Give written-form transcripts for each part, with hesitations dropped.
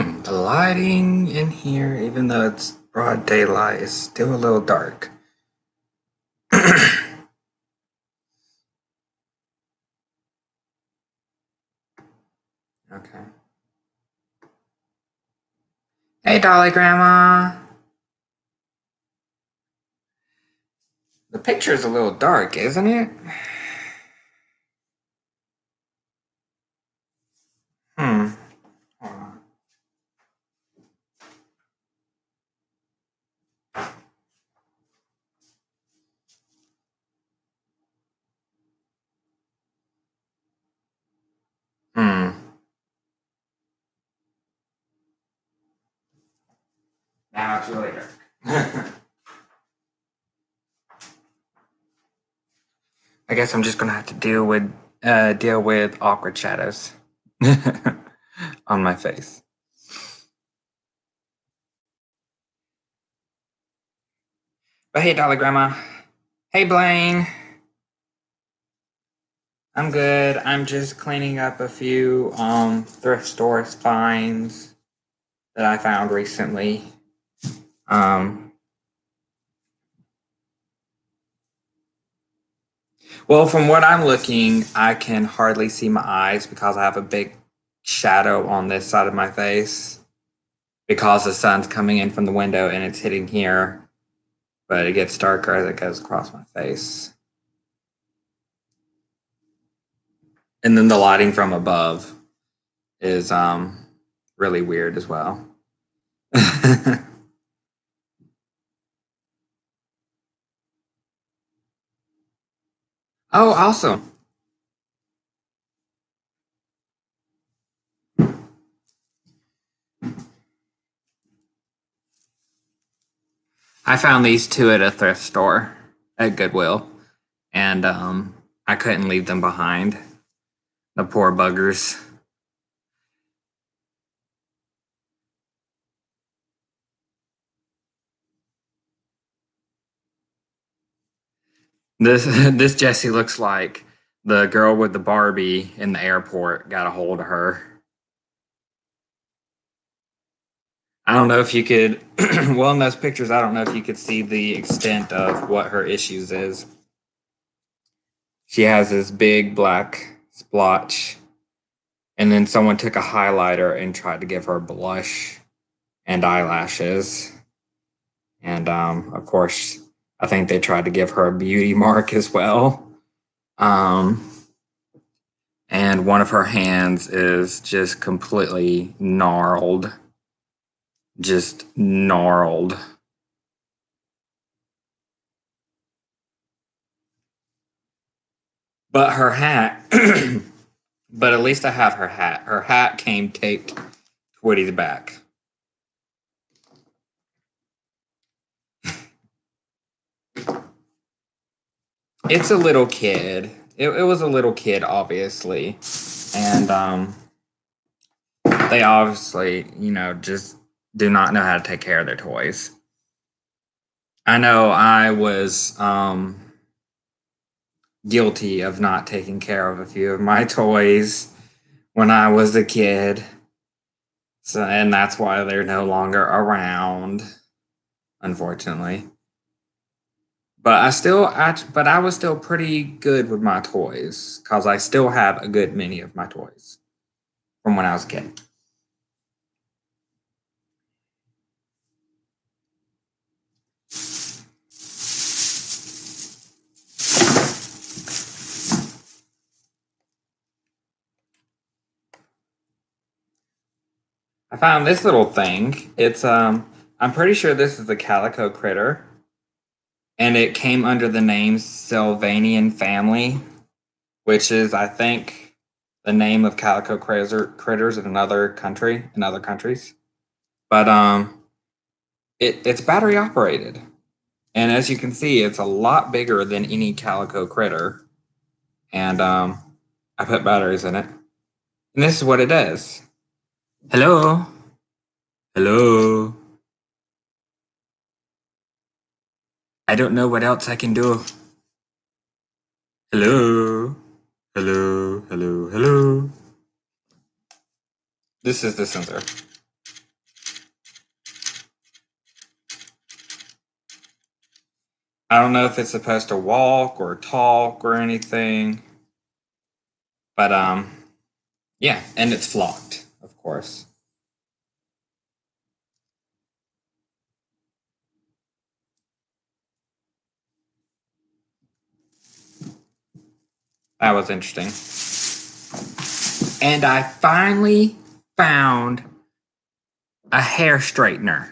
The lighting in here, even though it's broad daylight, is still a little dark. Okay. Hey, Dolly Grandma. The picture's a little dark, isn't it? Hmm. Hold on. Hmm. Now it's really dark. I guess I'm just gonna have to deal with awkward shadows on my face. But hey, Dolly Grandma. Hey, Blaine. I'm good. I'm just cleaning up a few thrift store finds that I found recently. Um, well, from what I'm looking, I can hardly see my eyes because I have a big shadow on this side of my face because the sun's coming in from the window and it's hitting here, but it gets darker as it goes across my face. And then the lighting from above is really weird as well. Oh, awesome. I found these two at a thrift store at Goodwill, and I couldn't leave them behind. The poor buggers. This this Jessie looks like the girl with the Barbie in the airport got a hold of her. I don't know if you could. Well, in those pictures, I don't know if you could see the extent of what her issues is. She has this big black splotch, and then someone took a highlighter and tried to give her blush and eyelashes. And of course, I think they tried to give her a beauty mark as well. Um, and one of her hands is just completely gnarled. Just gnarled. But her hat, but at least I have her hat. Her hat came taped to Woody's back. It's a little kid. It was a little kid, obviously. And they obviously, just do not know how to take care of their toys. I know I was guilty of not taking care of a few of my toys when I was a kid. So, and that's why they're no longer around, unfortunately. But I was still pretty good with my toys because I still have a good many of my toys from when I was a kid. I found this little thing. I'm pretty sure this is a calico critter, and it came under the name Sylvanian family, which is, I think, the name of calico critters in other countries. But it's battery operated, and as you can see, it's a lot bigger than any calico critter. And I put batteries in it, and this is what it does. Hello, hello. I don't know what else I can do. Hello, hello, hello, hello. This is the sensor. I don't know if it's supposed to walk or talk or anything. But yeah, and it's flocked, of course. That was interesting. And I finally found a hair straightener.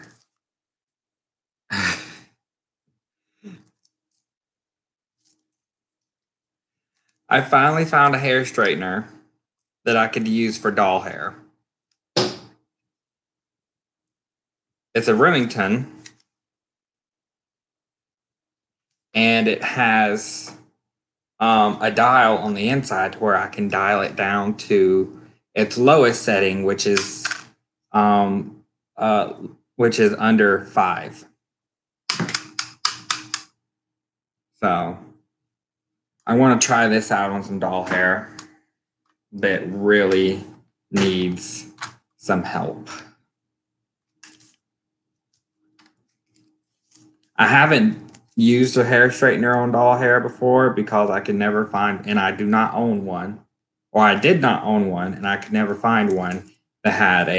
I finally found a hair straightener that I could use for doll hair. It's a Remington, and it has a dial on the inside where I can dial it down to its lowest setting, um, uh, which is under 5. So I want to try this out on some doll hair that really needs some help. I haven't used a hair straightener on doll hair before because I could never find, and I do not own one, or I did not own one, and I could never find one that had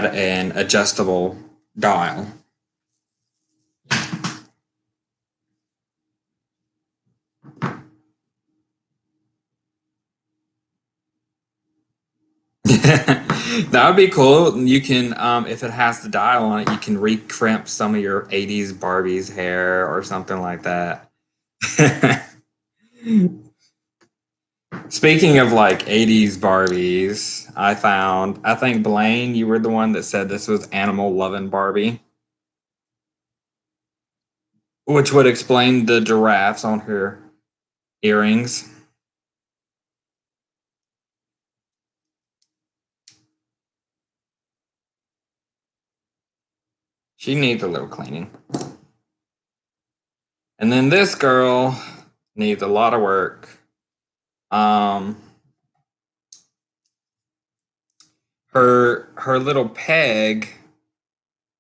an adjustable dial. That would be cool. You can, if it has the dial on it, you can recrimp some of your 80s Barbie's hair or something like that. Speaking of like 80s Barbies, I think Blaine, you were the one that said this was animal loving Barbie, which would explain the giraffes on her earrings. She needs a little cleaning. And then this girl needs a lot of work. Her little peg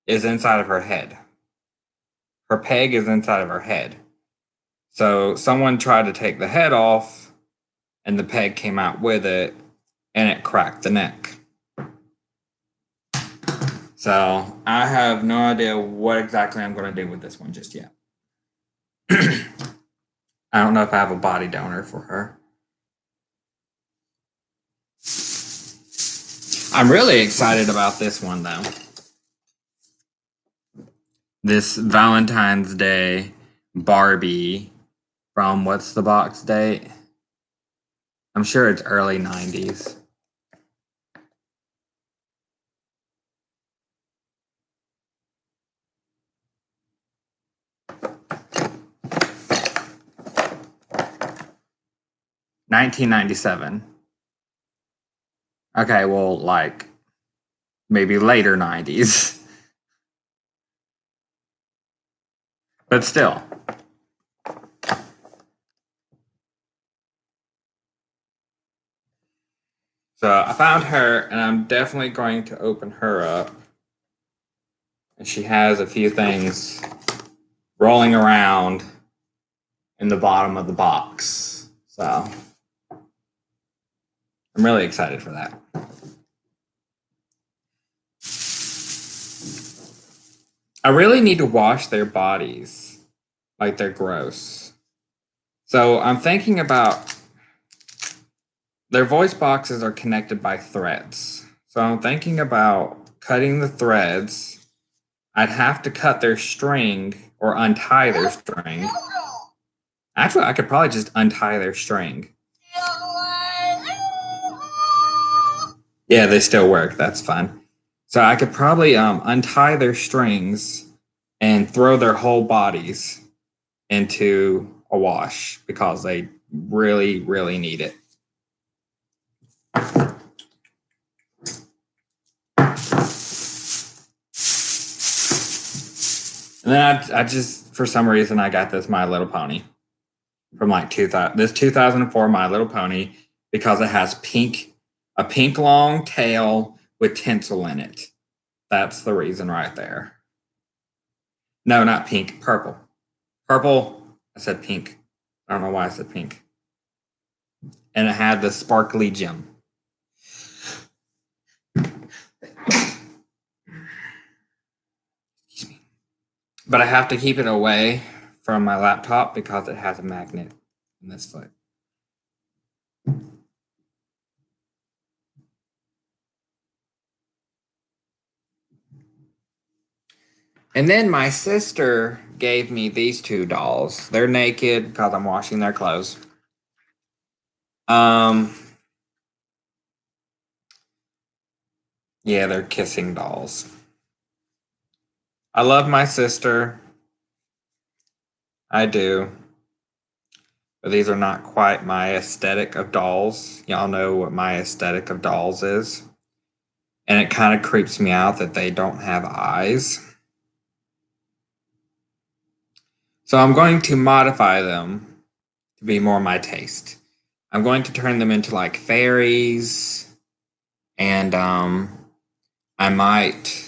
is inside of her head. Her peg is inside of her head. So someone tried to take the head off, and the peg came out with it, and it cracked the neck. So I have no idea what exactly I'm going to do with this one just yet. I don't know if I have a body donor for her. I'm really excited about this one, though. This Valentine's Day Barbie from, what's the box date? I'm sure it's early 90s. $1997. Okay, well, like maybe later 90s. But still. So I found her, and I'm definitely going to open her up. And she has a few things rolling around in the bottom of the box. So I'm really excited for that. I really need to wash their bodies. Like, they're gross. So I'm thinking about, their voice boxes are connected by threads. So I'm thinking about cutting the threads. I'd have to cut their string or untie their string. Actually, I could probably just untie their string. Yeah, they still work. That's fine. So I could probably untie their strings and throw their whole bodies into a wash because they really, really need it. And then I just, for some reason, I got this My Little Pony from like 2004 My Little Pony because it has a pink long tail with tinsel in it. That's the reason right there. No, not pink. Purple. Purple. I said pink. I don't know why I said pink. And it had the sparkly gem. But I have to keep it away from my laptop because it has a magnet in this foot. And then my sister gave me these two dolls. They're naked because I'm washing their clothes. Yeah, they're kissing dolls. I love my sister. I do. But these are not quite my aesthetic of dolls. Y'all know what my aesthetic of dolls is. And it kind of creeps me out that they don't have eyes. So I'm going to modify them to be more my taste. I'm going to turn them into like fairies. And I might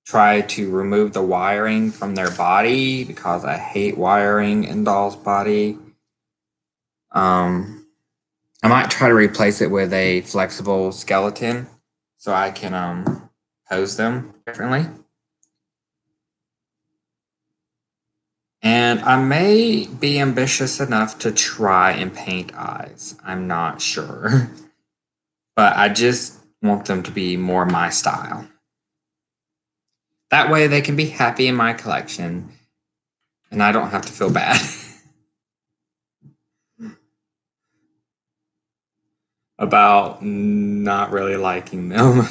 try to remove the wiring from their body because I hate wiring in dolls' body. I might try to replace it with a flexible skeleton so I can pose them differently. And I may be ambitious enough to try and paint eyes. I'm not sure. But I just want them to be more my style. That way they can be happy in my collection and I don't have to feel bad about not really liking them,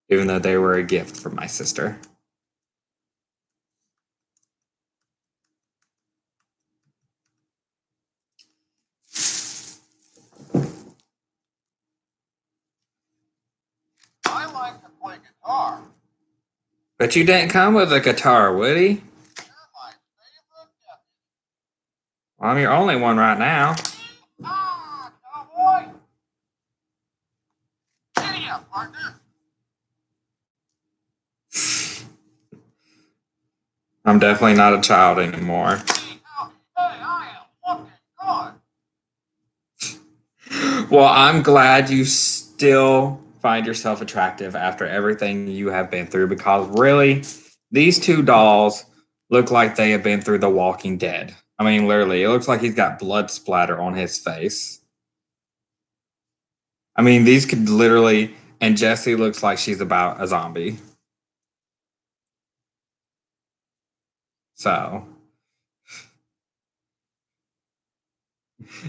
even though they were a gift from my sister. I like to play guitar. But you didn't come with a guitar, Woody. You're my favorite deputy. Well, I'm your only one right now. Ah, cowboy! Giddy up, partner. I'm definitely not a child anymore. Hey, I am looking good. Well, I'm glad you still find yourself attractive after everything you have been through because really, these two dolls look like they have been through The Walking Dead. I mean, literally, it looks like he's got blood splatter on his face. I mean, these could literally, and Jessie looks like she's about a zombie. So,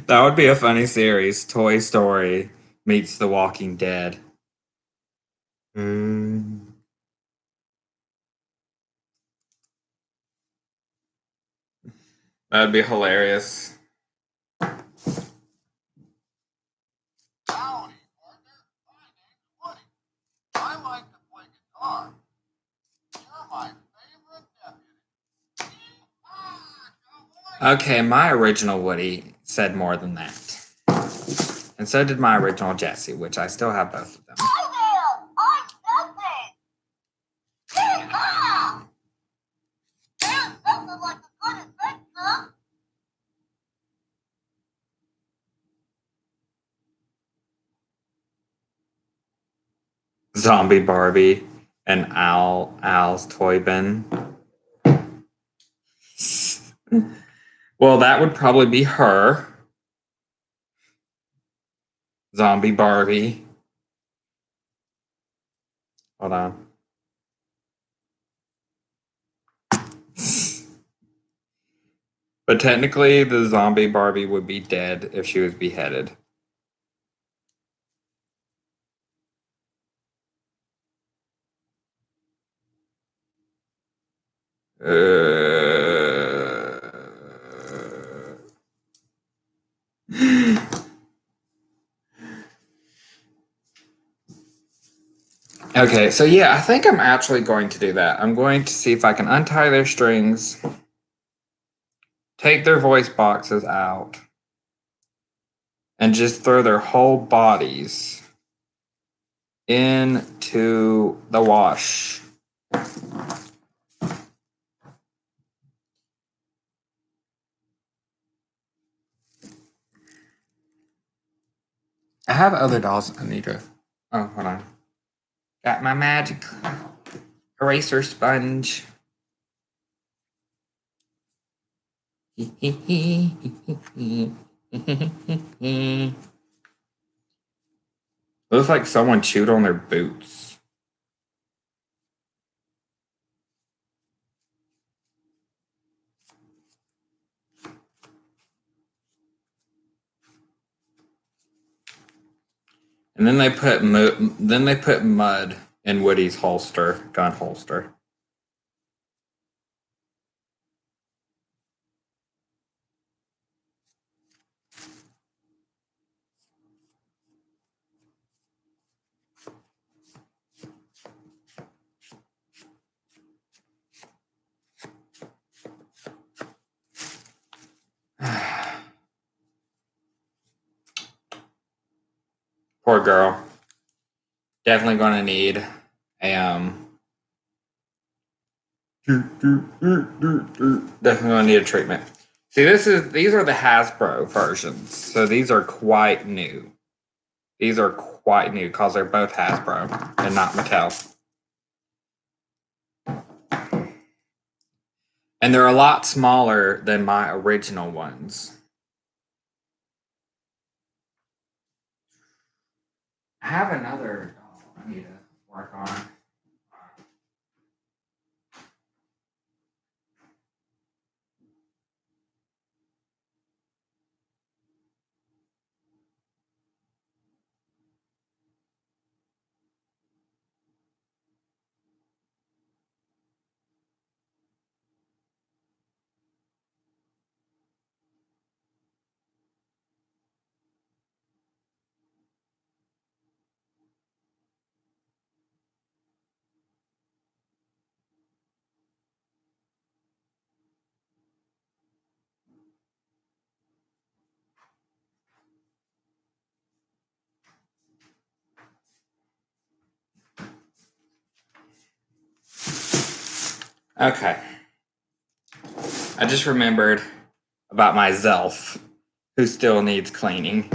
that would be a funny series. Toy Story meets The Walking Dead. That'd be hilarious. Howdy, partner. My name's Woody. I like to play guitar. You're my favorite deputy. Ah, cowboy! Okay, my original Woody said more than that. And so did my original Jessie, which I still have both of them. Hi there! I'm Dumpy! Yeehaw! There's something like a good adventure. Zombie Barbie and Al's toy bin. Well, that would probably be her. Zombie Barbie. Hold on. But technically, the zombie Barbie would be dead if she was beheaded. Okay, so yeah, I think I'm actually going to do that. I'm going to see if I can untie their strings, take their voice boxes out, and just throw their whole bodies into the wash. I have other dolls I need to. Oh, hold on. Got my magic eraser sponge. Looks like someone chewed on their boots. And then they put mud in Woody's gun holster. Poor girl. Definitely going to need a definitely going to need a treatment. See, these are the Hasbro versions, so these are quite new. These are quite new because they're both Hasbro and not Mattel. And they're a lot smaller than my original ones. I have another I need to work on. Okay. I just remembered about my Zelf, who still needs cleaning.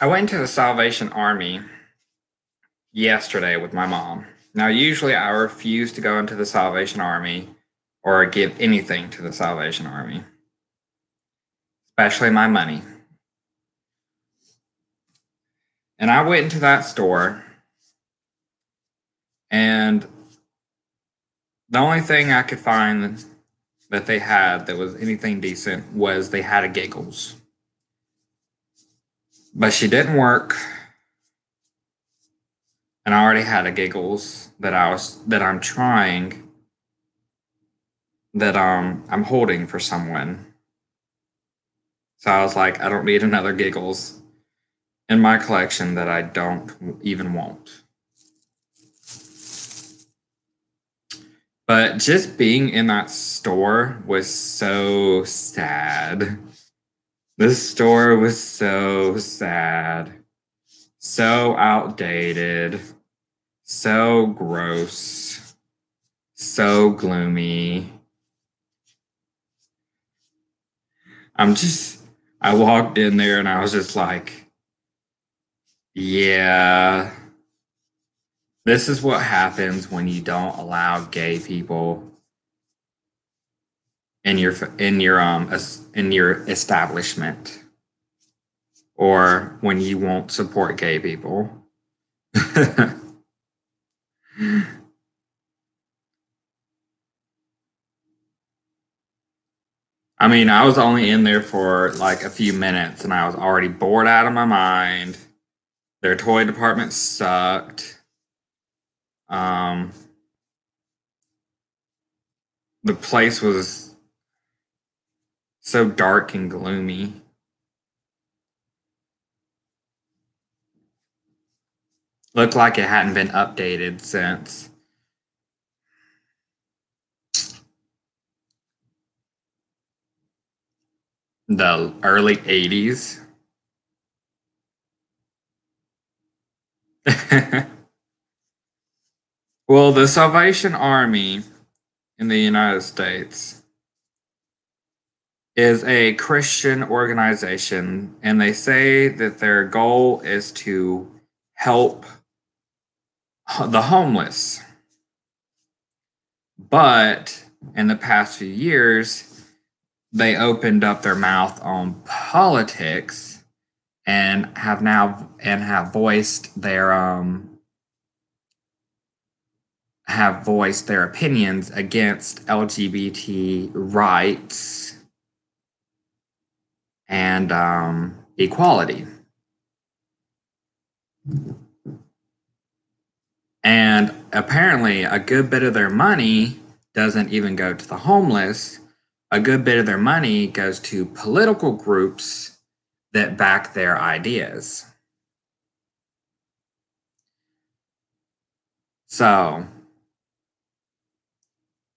I went to the Salvation Army yesterday with my mom. Now, usually I refuse to go into the Salvation Army or give anything to the Salvation Army, especially my money. And I went into that store, and the only thing I could find that they had that was anything decent was they had a Giggles. But she didn't work. And I already had a Giggles that I'm trying that I'm holding for someone. So I was like, I don't need another Giggles in my collection that I don't even want. But just being in that store was so sad. This store was so sad, so outdated, so gross, so gloomy. I walked in there and I was just like, yeah, this is what happens when you don't allow gay people in your establishment, or when you won't support gay people. I mean, I was only in there for like a few minutes and I was already bored out of my mind. Their toy department sucked. The place was so dark and gloomy. Looked like it hadn't been updated since The early 80s. Well, the Salvation Army in the United States is a Christian organization, and they say that their goal is to help the homeless. But in the past few years, they opened up their mouth on politics and have voiced their opinions against LGBT rights and equality. And apparently, a good bit of their money doesn't even go to the homeless. A good bit of their money goes to political groups that back their ideas. So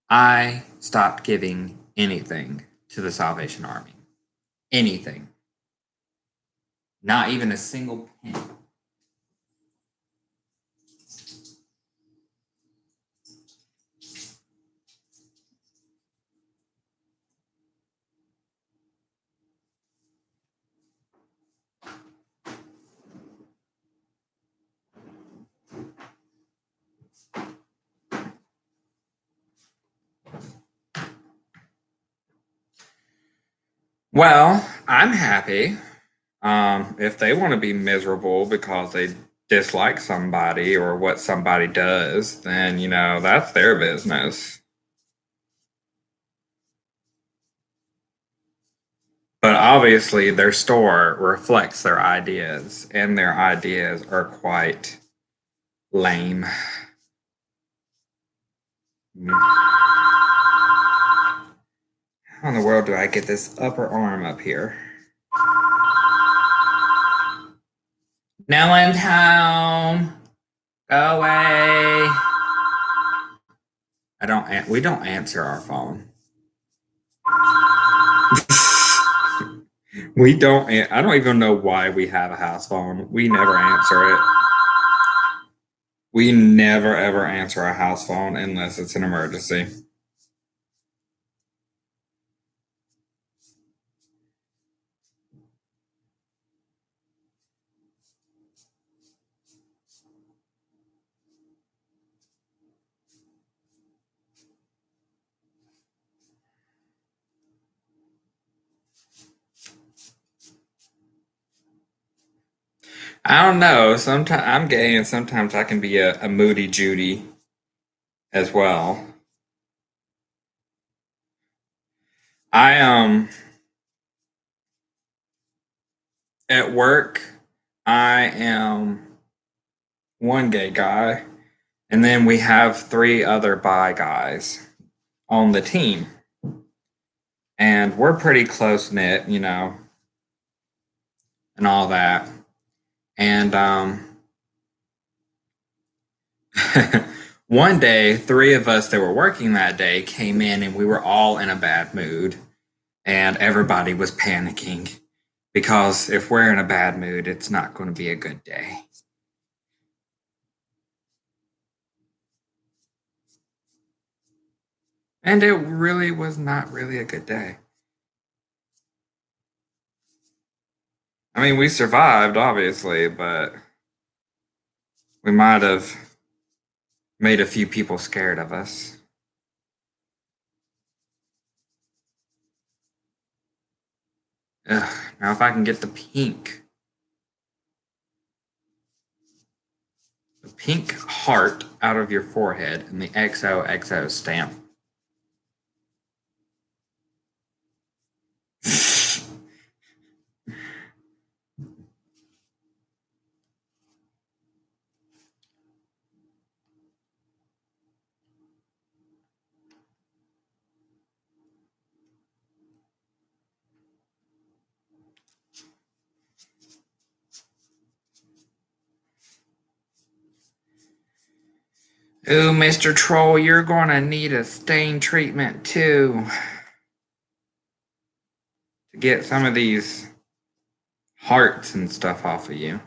I stopped giving anything to the Salvation Army. Anything. Not even a single penny. Well, I'm happy. If they want to be miserable because they dislike somebody or what somebody does, then, that's their business. But obviously, their store reflects their ideas, and their ideas are quite lame. How in the world do I get this upper arm up here? No one's home. Go away. We don't answer our phone. We don't. I don't even know why we have a house phone. We never answer it. We never ever answer a house phone unless it's an emergency. I don't know. Sometimes I'm gay, and sometimes I can be a moody Judy as well. I at work, I am one gay guy, and then we have three other bi guys on the team, and we're pretty close knit, and all that. And one day, three of us that were working that day came in, and we were all in a bad mood, and everybody was panicking because if we're in a bad mood, it's not going to be a good day. And it really was not really a good day. I mean, we survived, obviously, but we might have made a few people scared of us. Ugh, now, if I can get the pink heart out of your forehead and the XOXO stamp. Ooh, Mr. Troll, you're gonna need a stain treatment too to get some of these hearts and stuff off of you.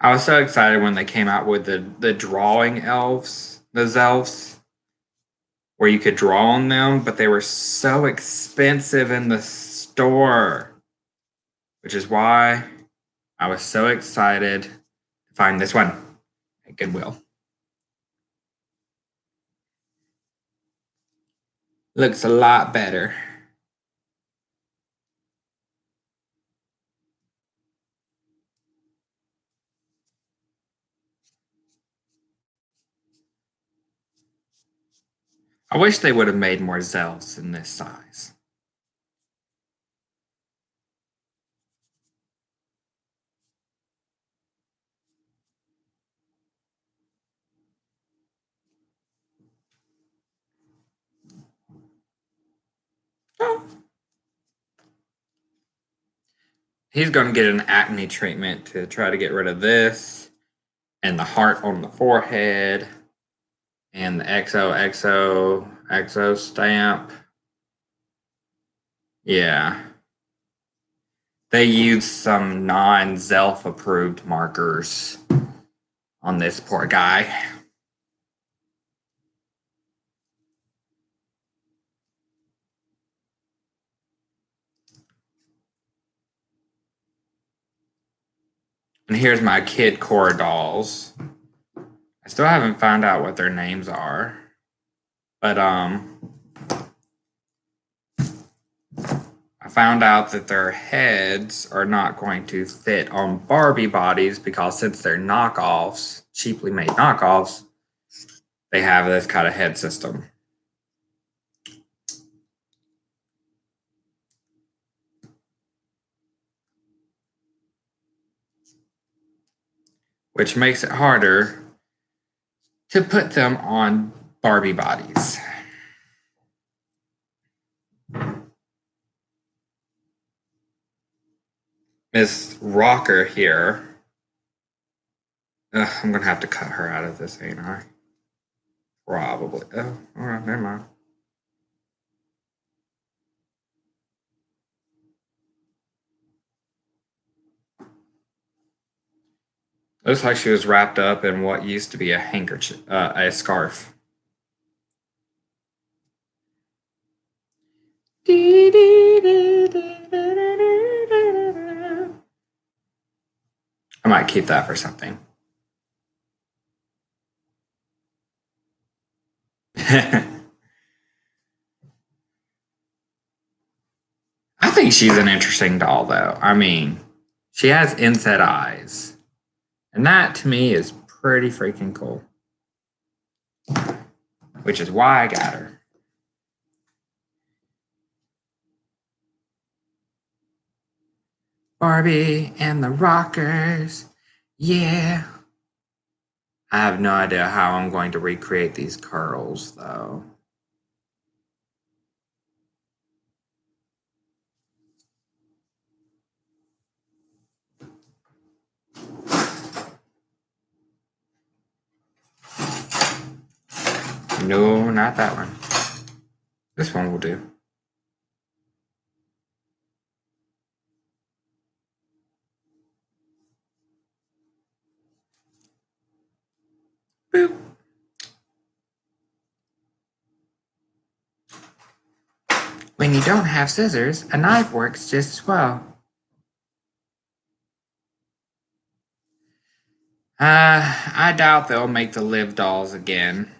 I was so excited when they came out with the drawing elves, those elves, where you could draw on them, but they were so expensive in the store, which is why I was so excited to find this one at Goodwill. Looks a lot better. I wish they would have made more Zelfs in this size. Oh. He's going to get an acne treatment to try to get rid of this and the heart on the forehead and the XO stamp. Yeah. They used some non-Zelf approved markers on this poor guy. And here's my kid core dolls. I still haven't found out what their names are. But I found out that their heads are not going to fit on Barbie bodies because since they're knockoffs, cheaply made knockoffs, they have this kind of head system. Which makes it harder to put them on Barbie bodies. Miss Rocker here. I'm going to have to cut her out of this, ain't I? Probably. Oh, all right, never mind. Looks like she was wrapped up in what used to be a handkerchief, a scarf. I might keep that for something. I think she's an interesting doll, though. I mean, she has inset eyes. And that, to me, is pretty freaking cool. Which is why I got her. Barbie and the Rockers. Yeah. I have no idea how I'm going to recreate these curls, though. No, not that one. This one will do. Boop. When you don't have scissors, a knife works just as well. I doubt they'll make the Live dolls again.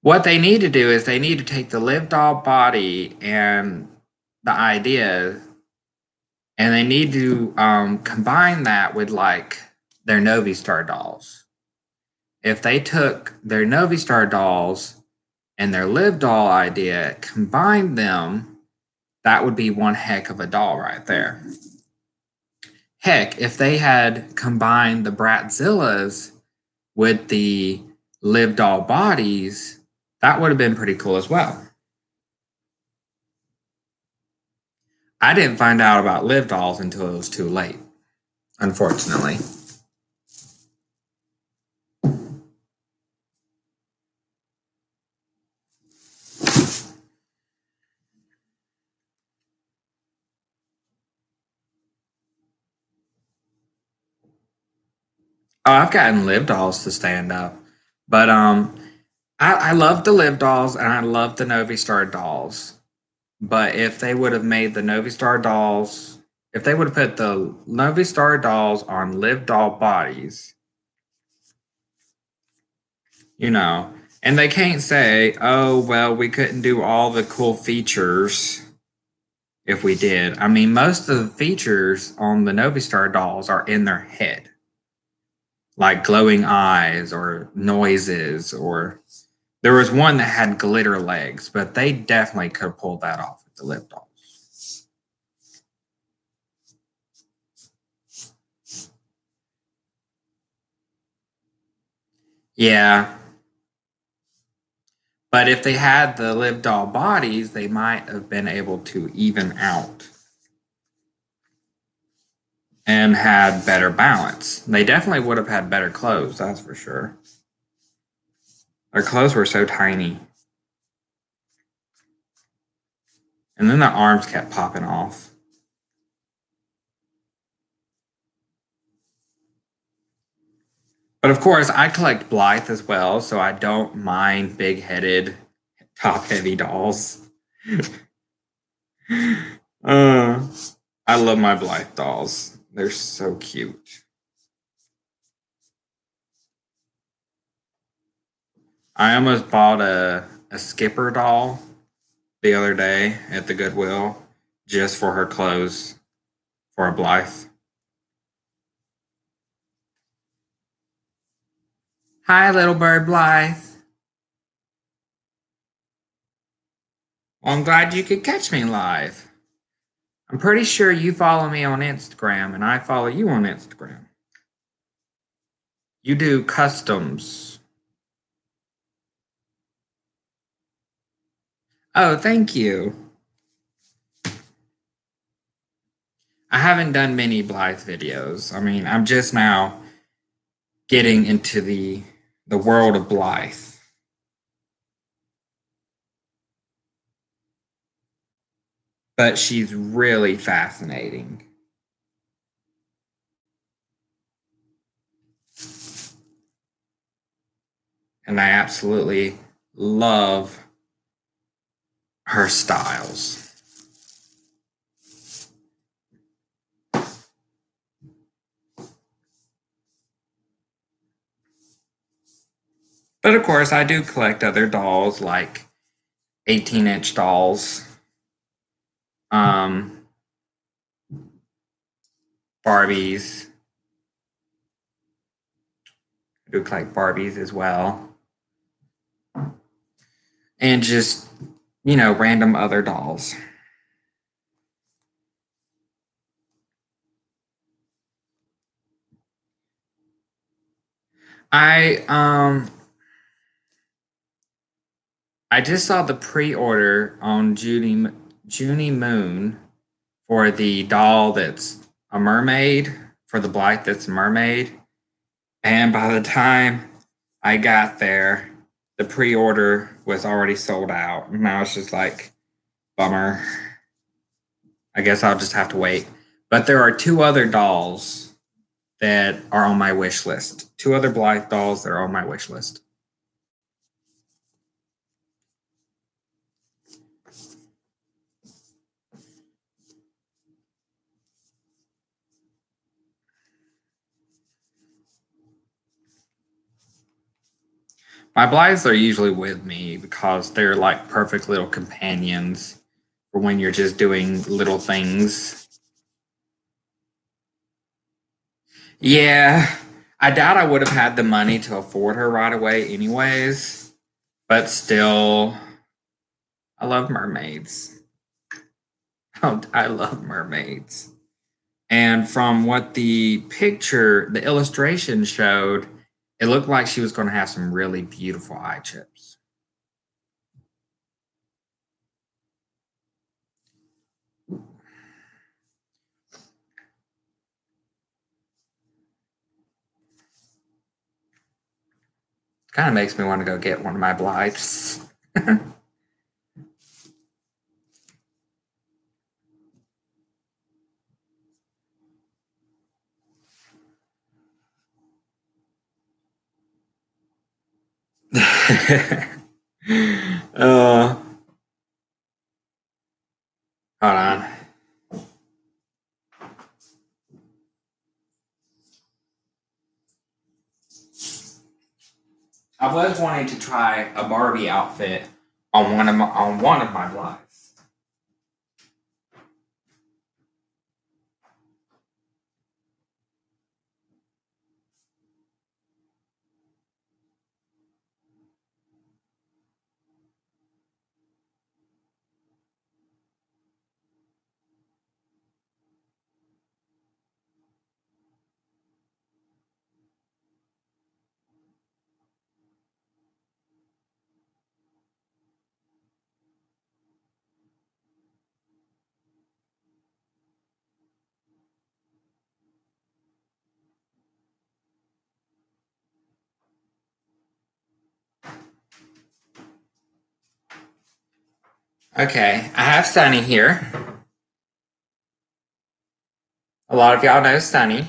What they need to do is they need to take the Live doll body and the idea, and they need to combine that with like their Novi Star dolls. If they took their Novi Star dolls and their Live doll idea, combined them, that would be one heck of a doll right there. Heck, if they had combined the Bratzillas with the Live doll bodies, that would have been pretty cool as well. I didn't find out about Live dolls until it was too late. unfortunately. Oh, I've gotten live dolls to stand up, but I love the live dolls and I love the Novi Star dolls. But if they would have made the Novi Star dolls, if they would have put the Novi Star dolls on live doll bodies, you know, and they can't say, oh, well, we couldn't do all the cool features if we did. I mean, most of the features on the Novi Star dolls are in their head, like glowing eyes or noises, or there was one that had glitter legs, but they definitely could have pulled that off with the live dolls. Yeah, but if they had the live doll bodies, they might have been able to even out and had better balance. They definitely would have had better clothes, that's for sure. Their clothes were so tiny. And then the arms kept popping off. But of course, I collect Blythe as well, so I don't mind big headed, top heavy dolls. uh, I love my Blythe dolls. They're so cute. I almost bought a Skipper doll the other day at the Goodwill just for her clothes for a Blythe. Hi, little bird Blythe. Well, I'm glad you could catch me live. I'm pretty sure you follow me on Instagram and I follow you on Instagram. You do customs. Oh, thank you. I haven't done many Blythe videos. I mean, I'm just now getting into the world of Blythe. But she's really fascinating. And I absolutely love her styles. But of course, I do collect other dolls like 18-inch dolls, um, Barbies. I do collect Barbies as well. And just, random other dolls. I I just saw the pre-order on Junie Moon for the doll that's a mermaid, for the Blythe that's a mermaid. And by the time I got there, the pre-order was already sold out. And I was just like, bummer. I guess I'll just have to wait. But there are two other dolls that are on my wish list. Two other Blythe dolls that are on my wish list. My Blythes are usually with me because they're like perfect little companions for when you're just doing little things. Yeah, I doubt I would have had the money to afford her right away, anyways. But still, I love mermaids. Oh, I love mermaids. And from what the illustration showed, it looked like she was going to have some really beautiful eye chips. Kind of makes me want to go get one of my Blythes. uh, hold on. I was wanting to try a Barbie outfit on one of my Blythes. Okay, I have Sunny here. A lot of y'all know Sunny.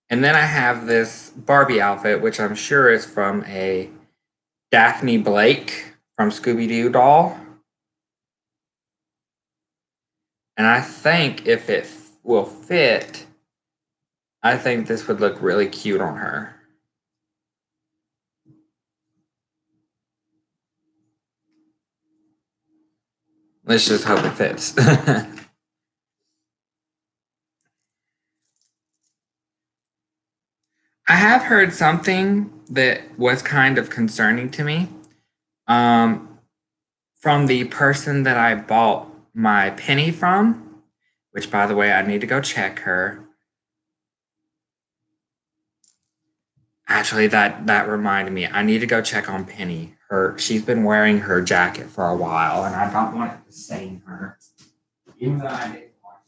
And then I have this Barbie outfit, which I'm sure is from a Daphne Blake from Scooby Doo doll. And I think if it will fit, I think this would look really cute on her. Let's just hope it fits. I have heard something that was kind of concerning to me um, from the person that I bought my penny from, which, by the way, I need to go check her. Actually, that reminded me. I need to go check on Penny. She's been wearing her jacket for a while, and I don't want it to stain her, even though I didn't wash it.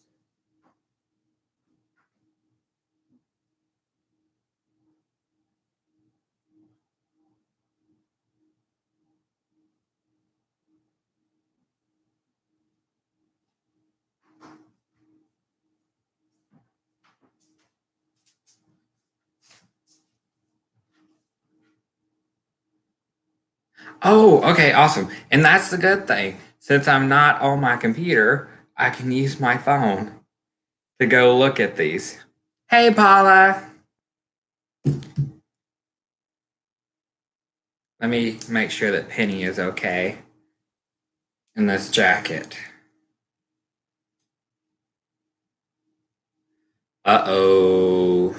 Oh, okay, awesome. And that's the good thing. Since I'm not on my computer, I can use my phone to go look at these. Hey, Paula. Let me make sure that Penny is okay in this jacket. Uh-oh.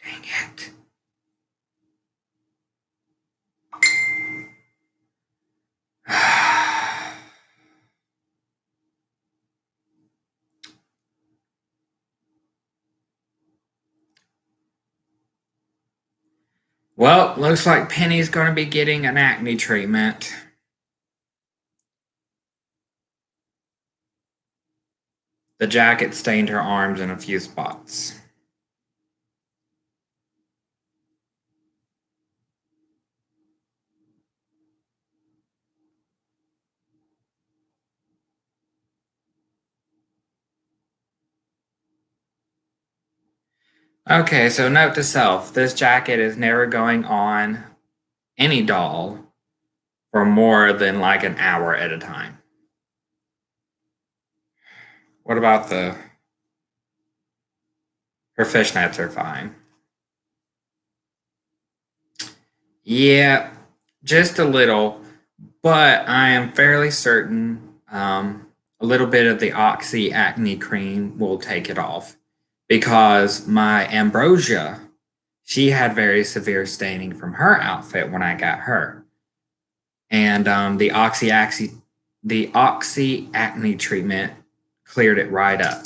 Dang it. Well, looks like Penny's going to be getting an acne treatment. The jacket stained her arms in a few spots. Okay, so note to self, this jacket is never going on any doll for more than like an hour at a time. What about her fishnets are fine. Yeah, just a little, but I am fairly certain a little bit of the Oxy acne cream will take it off because my Ambrosia, she had very severe staining from her outfit when I got her. And the Oxy acne treatment cleared it right up.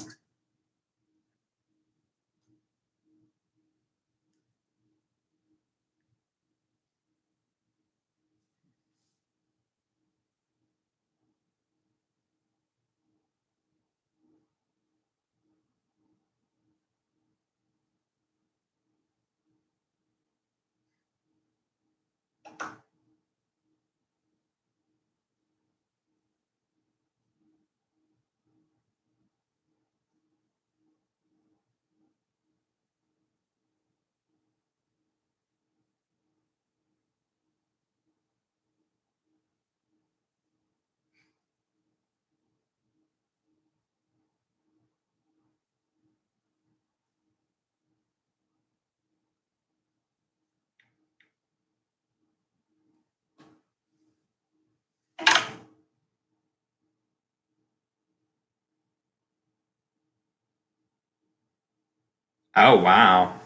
Oh, wow.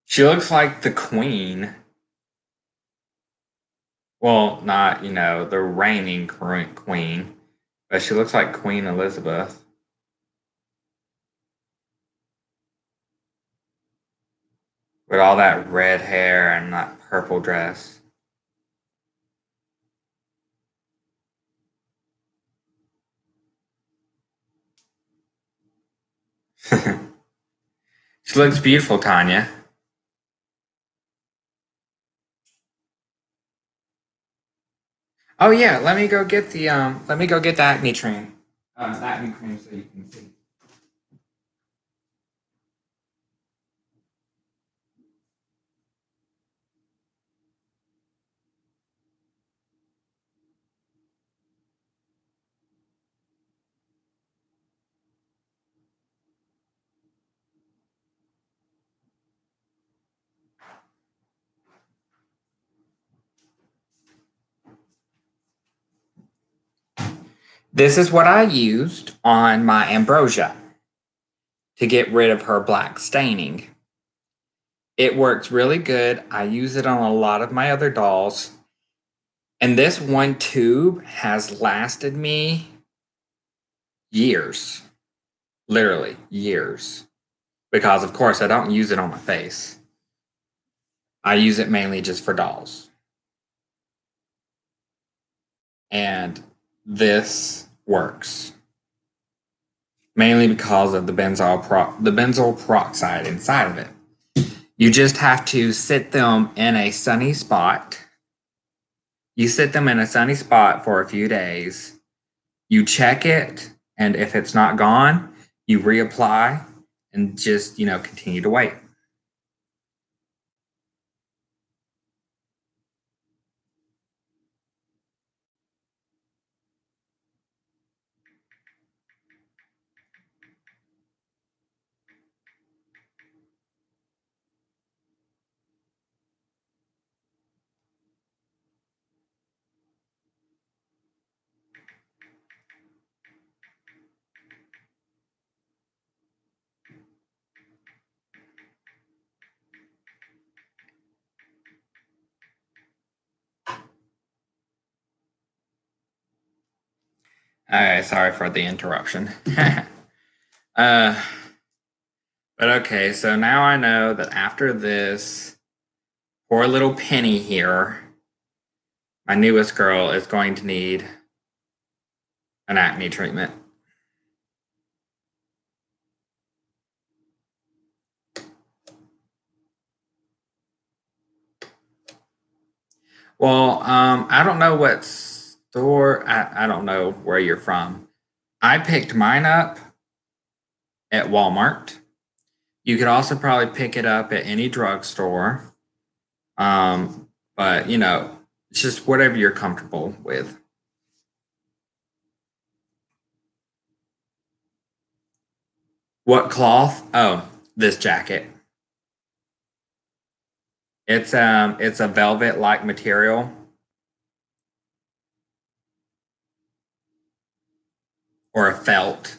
She looks like the queen. Well, not, the reigning current queen, but she looks like Queen Elizabeth. With all that red hair and that purple dress. She looks beautiful, Tanya. Oh yeah, let me go get the acne cream. The acne cream so you can see. This is what I used on my ambrosia to get rid of her black staining. It works really good. I use it on a lot of my other dolls. And this one tube has lasted me years. Literally years. Because, of course, I don't use it on my face. I use it mainly just for dolls. And this works. Mainly because of the benzoyl peroxide inside of it. You just have to sit them in a sunny spot. You sit them in a sunny spot for a few days. You check it, and if it's not gone, you reapply and just, continue to wait. All right, sorry for the interruption. uh, but okay, so now I know that after this, poor little Penny here, my newest girl, is going to need an acne treatment. Well, I don't know what store, I don't know where you're from. I picked mine up at Walmart. You could also probably pick it up at any drugstore. But, it's just whatever you're comfortable with. What cloth? Oh, this jacket. It's a velvet like material or a felt.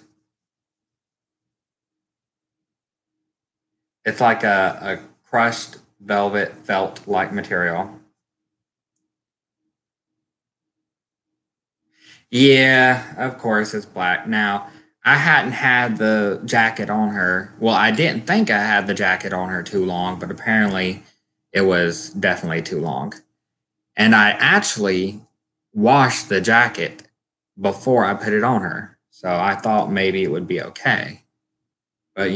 It's like a crushed velvet felt like material. Yeah, of course it's black. Now, I hadn't had the jacket on her. Well, I didn't think I had the jacket on her too long, but apparently it was definitely too long. And I actually washed the jacket before I put it on her. So I thought maybe it would be okay. But,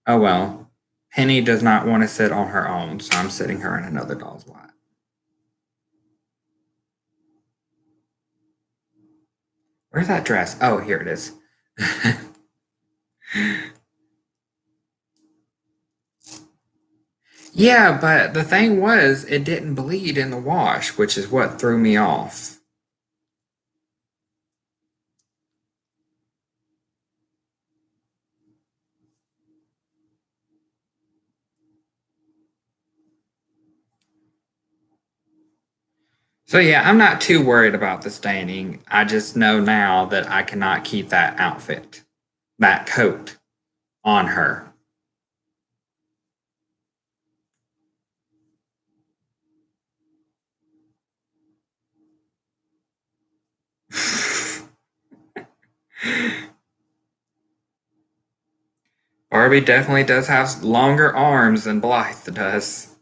oh well. Penny does not want to sit on her own, so I'm sitting her in another doll's lap. Where's that dress? Oh, here it is. Yeah, but the thing was, it didn't bleed in the wash, which is what threw me off. So, yeah, I'm not too worried about the staining. I just know now that I cannot keep that outfit, that coat. on her. Barbie definitely does have longer arms than Blythe does.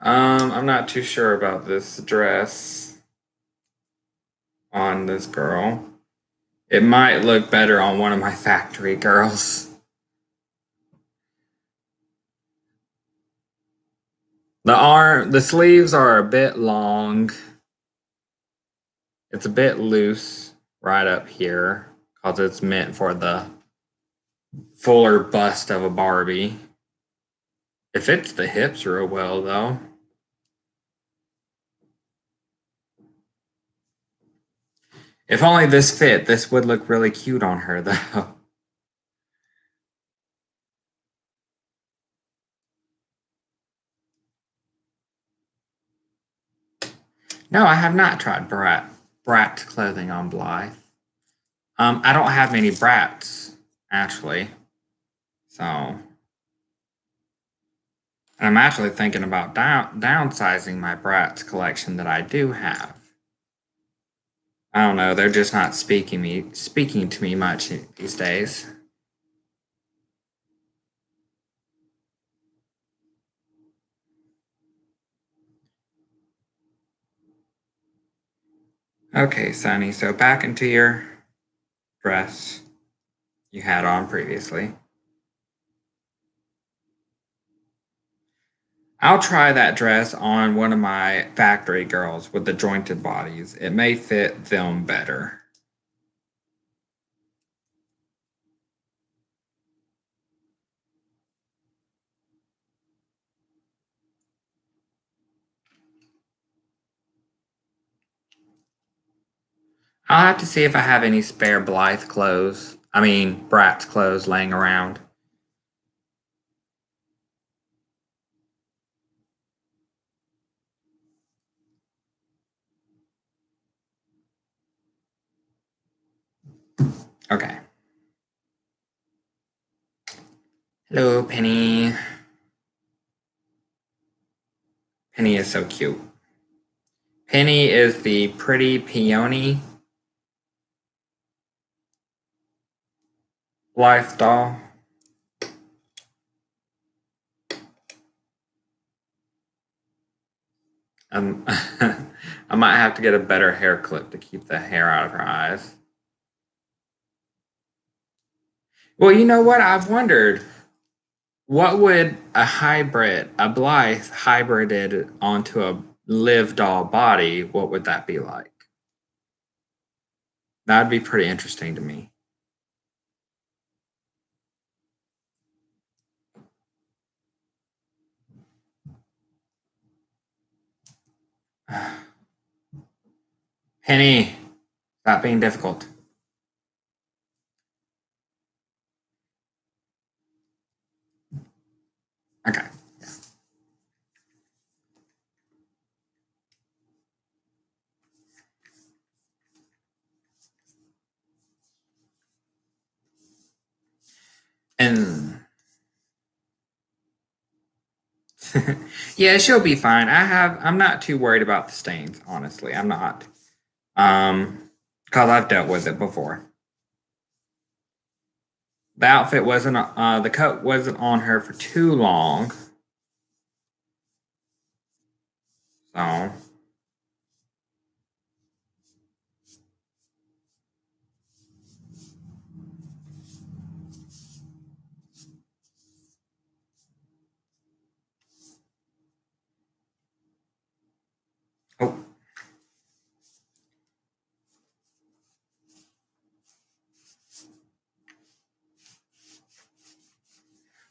I'm not too sure about this dress on this girl. It might look better on one of my factory girls. The sleeves are a bit long. It's a bit loose right up here because it's meant for the fuller bust of a Barbie. It fits the hips real well though. If only this fit, this would look really cute on her though. No, I have not tried brat clothing on Blythe. I don't have many brats actually, so I'm actually thinking about downsizing my brats collection that I do have. I don't know, they're just not speaking to me much these days. Okay, Sunny, so back into your dress you had on previously. I'll try that dress on one of my factory girls with the jointed bodies. It may fit them better. I'll have to see if I have any spare Blythe clothes. I mean, Brat's clothes laying around. Okay. Hello, Penny. Penny is so cute. Penny is the pretty peony Blythe doll. I might have to get a better hair clip to keep the hair out of her eyes. Well, you know what? I've wondered what would a Blythe hybrided onto a live doll body, what would that be like? That'd be pretty interesting to me. Penny, stop being difficult. Okay. And yeah, she'll be fine. I'm not too worried about the stains, honestly. I'm not. Because I've dealt with it before. The outfit wasn't the coat wasn't on her for too long. So oh.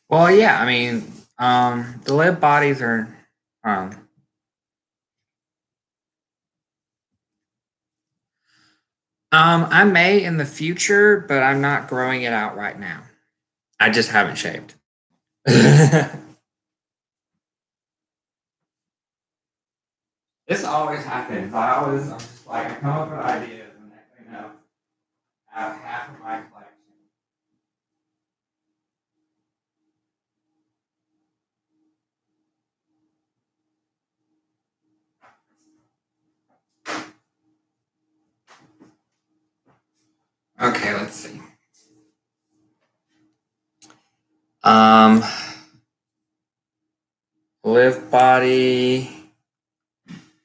Well, yeah, I mean, the lib bodies are I may in the future, but I'm not growing it out right now. I just haven't shaved. This always happens. I'm just like, I come up with ideas, and next thing you know, I have half of my collection. Okay, let's see. Um, live body,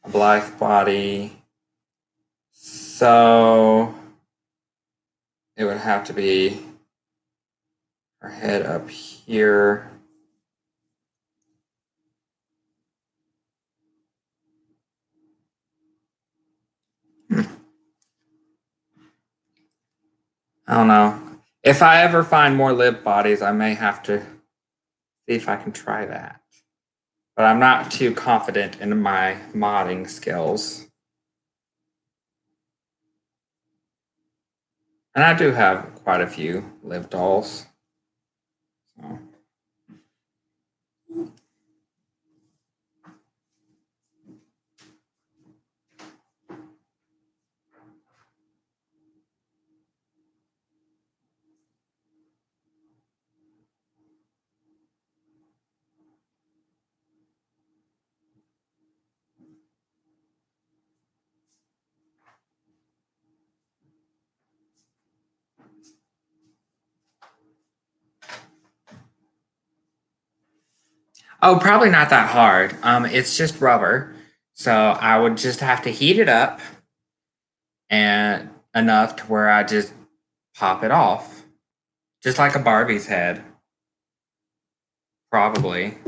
a black body. So it would have to be her head up here. I don't know. If I ever find more lip bodies, I may have to see if I can try that. But I'm not too confident in my modding skills. And I do have quite a few live dolls. So. Oh, probably not that hard. It's just rubber. So I would just have to heat it up and enough to where I just pop it off. Just like a Barbie's head. Probably.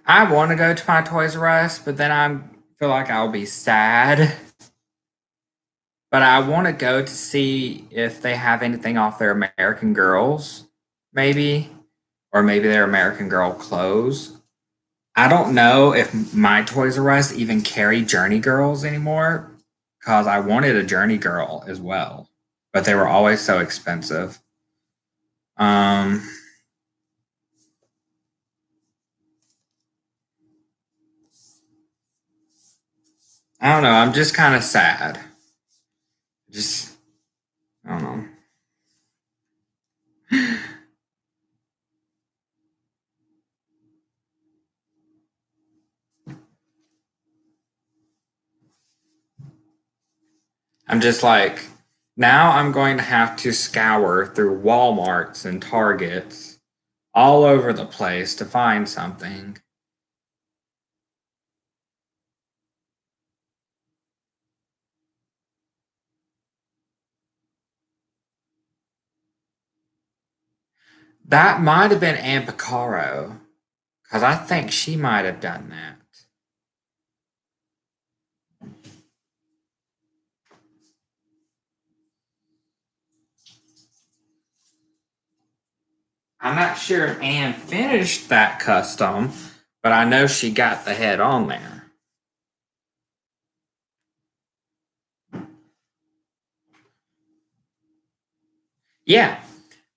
I want to go to my Toys R Us, but then I feel like I'll be sad. But I want to go to see if they have anything off their American Girls, maybe, or maybe their American Girl clothes. I don't know if my Toys R Us even carry Journey Girls anymore because I wanted a Journey Girl as well, but they were always so expensive. Um, I don't know. I'm just kind of sad. Just I don't know. I'm just like, now I'm going to have to scour through Walmarts and Targets all over the place to find something. That might have been Ann Picaro, because I think she might have done that. I'm not sure if Anne finished that custom, but I know she got the head on there. Yeah.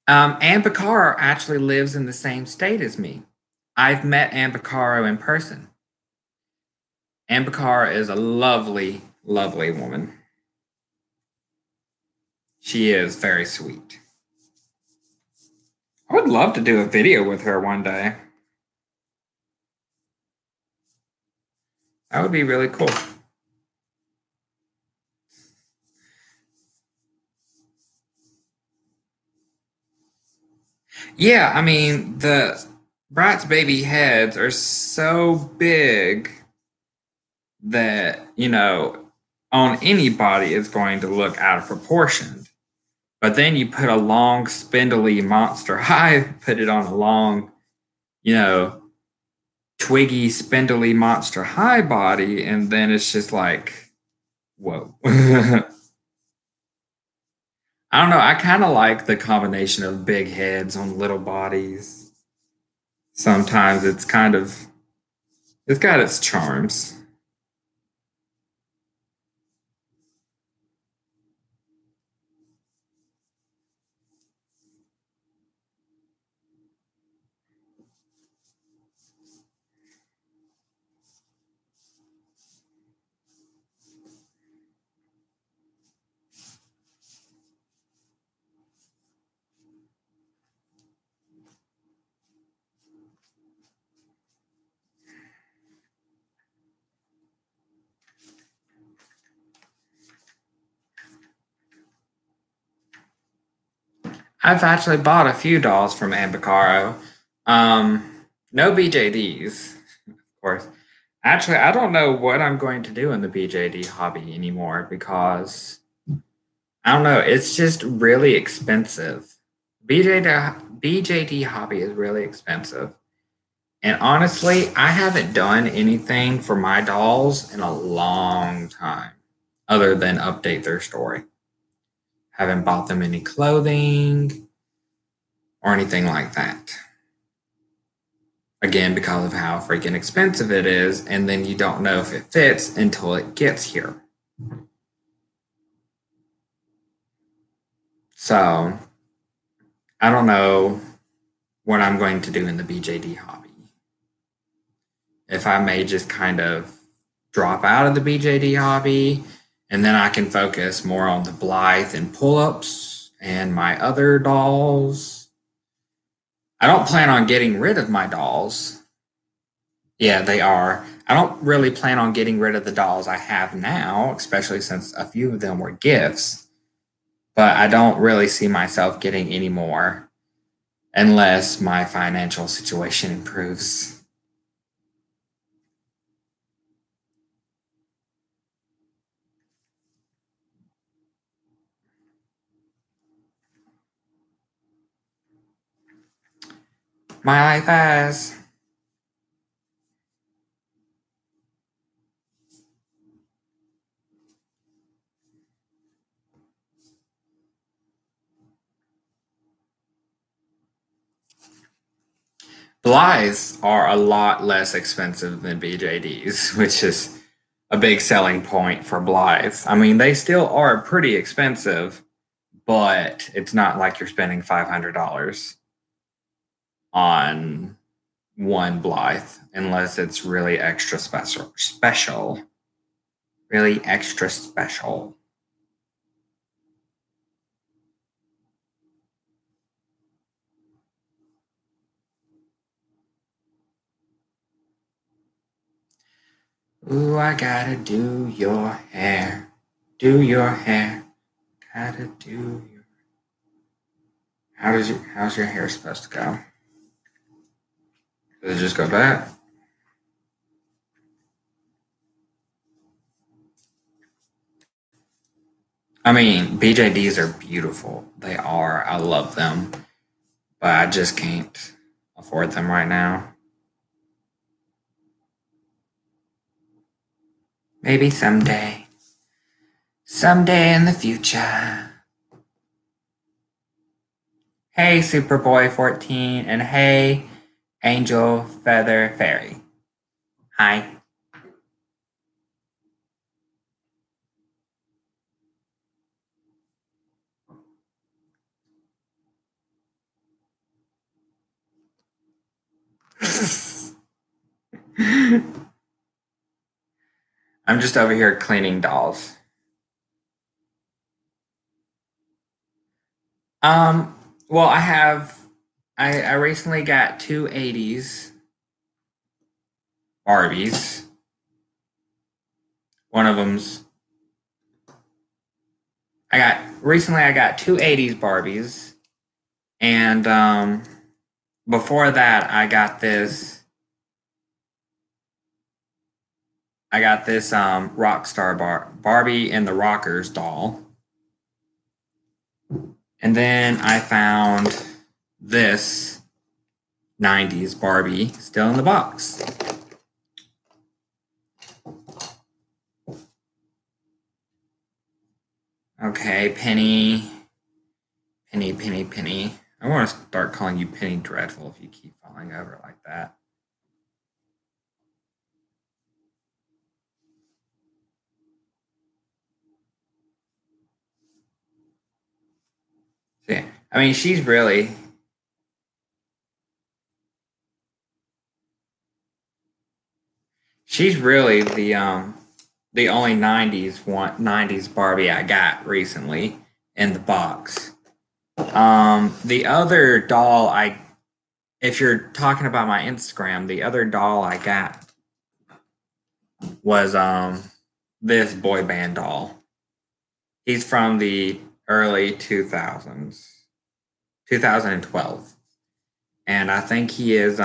Anne Picaro actually lives in the same state as me. I've met Anne Picaro in person. Anne Picaro is a lovely, lovely woman. She is very sweet. I would love to do a video with her one day. That would be really cool. Yeah, I mean, the Bratz baby heads are so big that, on anybody it's going to look out of proportion. But then you put a long, spindly monster high, put it on a long, you know, twiggy, spindly monster high body, and then it's just like, whoa. I don't know. I kind of like the combination of big heads on little bodies. Sometimes it's got its charms. I've actually bought a few dolls from Ambicaro. No BJDs, of course. Actually, I don't know what I'm going to do in the BJD hobby anymore because I don't know. It's just really expensive. BJD hobby is really expensive. And honestly, I haven't done anything for my dolls in a long time other than update their story. Haven't bought them any clothing or anything like that. Again, because of how freaking expensive it is, and then you don't know if it fits until it gets here. So, I don't know what I'm going to do in the BJD hobby. If I may just kind of drop out of the BJD hobby and then I can focus more on the Blythe and pull ups and my other dolls. I don't plan on getting rid of my dolls. Yeah, they are. I don't really plan on getting rid of the dolls I have now, especially since a few of them were gifts. But I don't really see myself getting any more unless my financial situation improves. My life has. Blythes are a lot less expensive than BJDs, which is a big selling point for Blythes. I mean, they still are pretty expensive, but it's not like you're spending $500 on one Blythe unless it's really extra special. Really extra special. Ooh, I gotta do your hair. Do your hair. Gotta do your. How's your hair supposed to go? Does it just go back? I mean, BJDs are beautiful. They are. I love them. But I just can't afford them right now. Maybe someday. Someday in the future. Hey, Superboy 14, and hey, Angel Feather Fairy. Hi. I'm just over here cleaning dolls. Um, well, I recently got two 80s Barbies. One of them's I got two 80s Barbies, and before that I got this Rockstar Barbie and the Rockers doll. And then I found this 90s Barbie still in the box. Okay, Penny. Penny, Penny, Penny. I want to start calling you Penny Dreadful if you keep falling over like that. So, yeah, I mean, she's really the only 90s Barbie I got recently in the box. The other doll if you're talking about my Instagram, the other doll I got was this boy band doll. He's from the early 2000s. 2012. And I think he is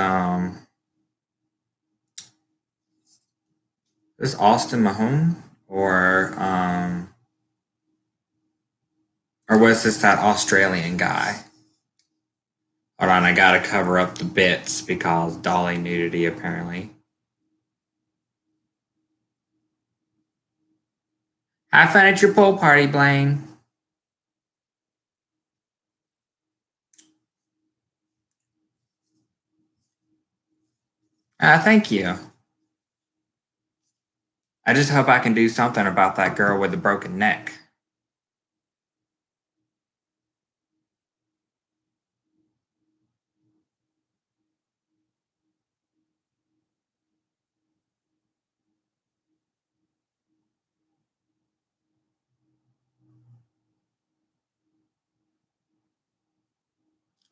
this Austin Mahone or was this that Australian guy? Hold on, I gotta cover up the bits because dolly nudity apparently. Have fun at your pool party, Blaine. Thank you. I just hope I can do something about that girl with the broken neck.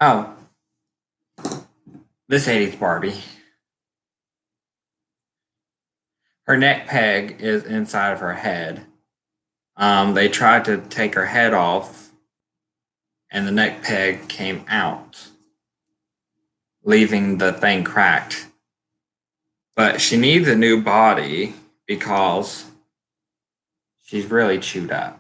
Oh, this 80s Barbie. Her neck peg is inside of her head. They tried to take her head off, and the neck peg came out, leaving the thing cracked. But she needs a new body because she's really chewed up.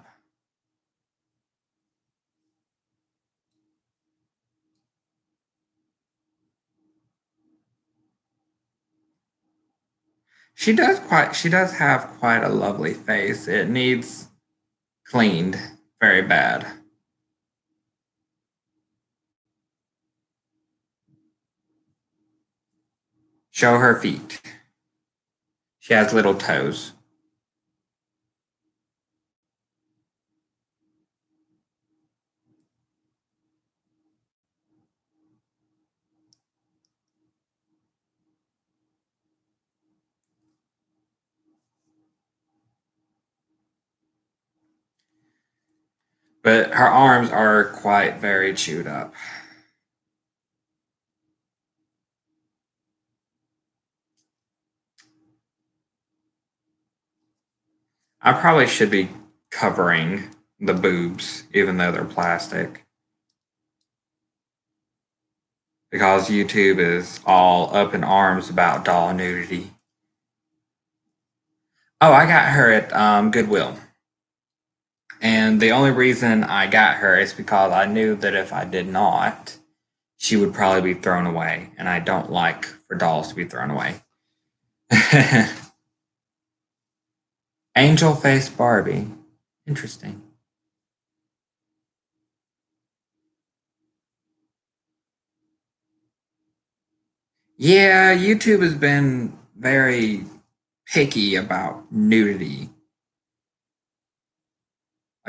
She does have quite a lovely face. It needs cleaned very bad. Show her feet. She has little toes. But her arms are quite very chewed up. I probably should be covering the boobs, even though they're plastic. Because YouTube is all up in arms about doll nudity. Oh, I got her at Goodwill. And the only reason I got her is because I knew that if I did not, she would probably be thrown away. And I don't like for dolls to be thrown away. Angel face Barbie. Interesting. Yeah, YouTube has been very picky about nudity.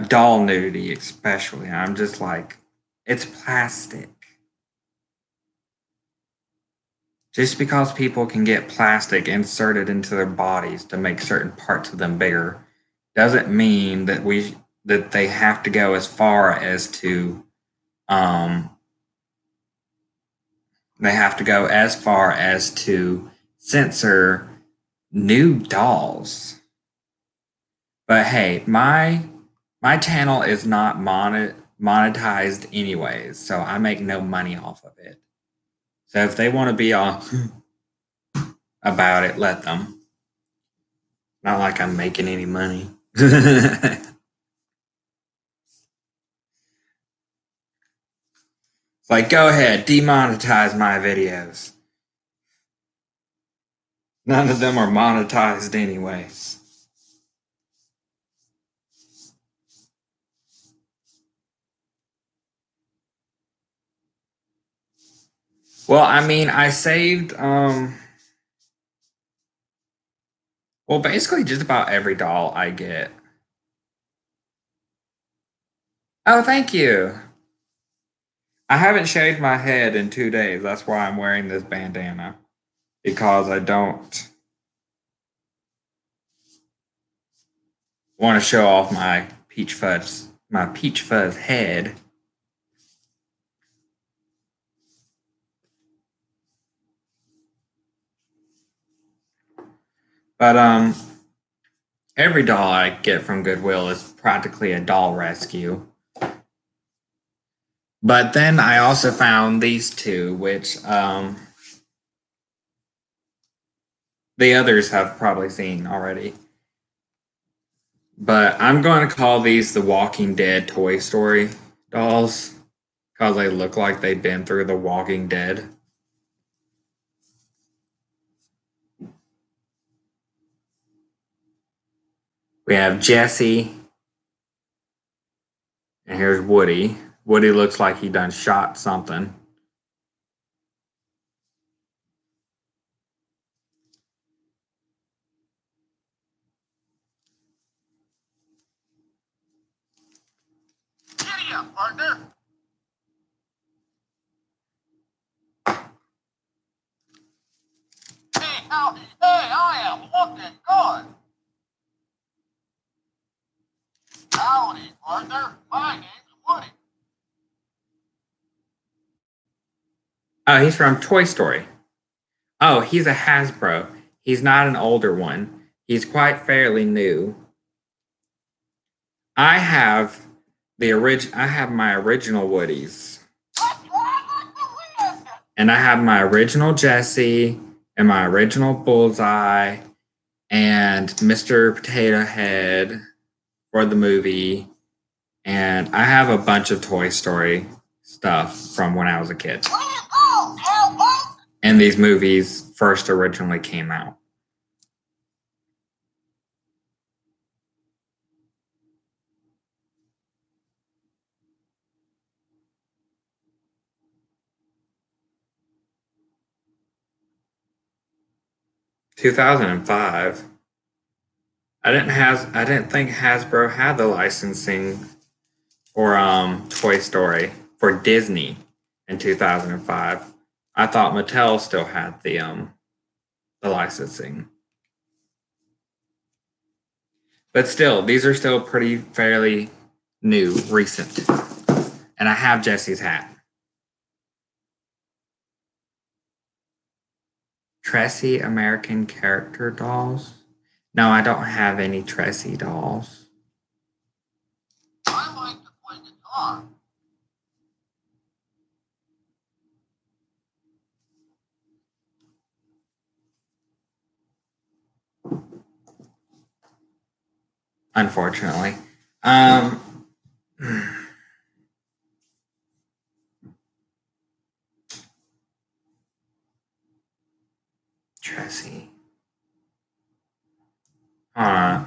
Doll nudity, especially. I'm just like, it's plastic. Just because people can get plastic inserted into their bodies to make certain parts of them bigger doesn't mean that they have to go as far as to um, censor new dolls. But hey, my channel is not monetized anyways, so I make no money off of it. So if they want to be all about it, let them. Not like I'm making any money. It's like, go ahead, demonetize my videos. None of them are monetized anyways. Well, I mean, I saved well, basically just about every doll I get. Oh, thank you. I haven't shaved my head in 2 days. That's why I'm wearing this bandana. Because I don't want to show off my peach fuzz head. But every doll I get from Goodwill is practically a doll rescue. But then I also found these two, which the others have probably seen already. But I'm going to call these the Walking Dead Toy Story dolls because they look like they've been through the Walking Dead. We have Jesse, and here's Woody. Woody looks like he done shot something. Giddy up, partner. Hey, howdy. Hey, I am looking good. Howdy, partner. My name's Woody. Oh, he's from Toy Story. Oh, he's a Hasbro. He's not an older one. He's quite fairly new. I have I have my original Woodies. What's wrong with the wind? And I have my original Jesse and my original Bullseye and Mr. Potato Head for the movie. And I have a bunch of Toy Story stuff from when I was a kid. Where you go, cowboy? And these movies first originally came out. (2005). I didn't think Hasbro had the licensing for Toy Story for Disney in 2005. I thought Mattel still had the licensing. But still, these are still pretty fairly new, recent. And I have Jesse's hat. Tressie American character dolls? No, I don't have any Tressie dolls. I like to play guitar. Unfortunately. Um Tressie. Uh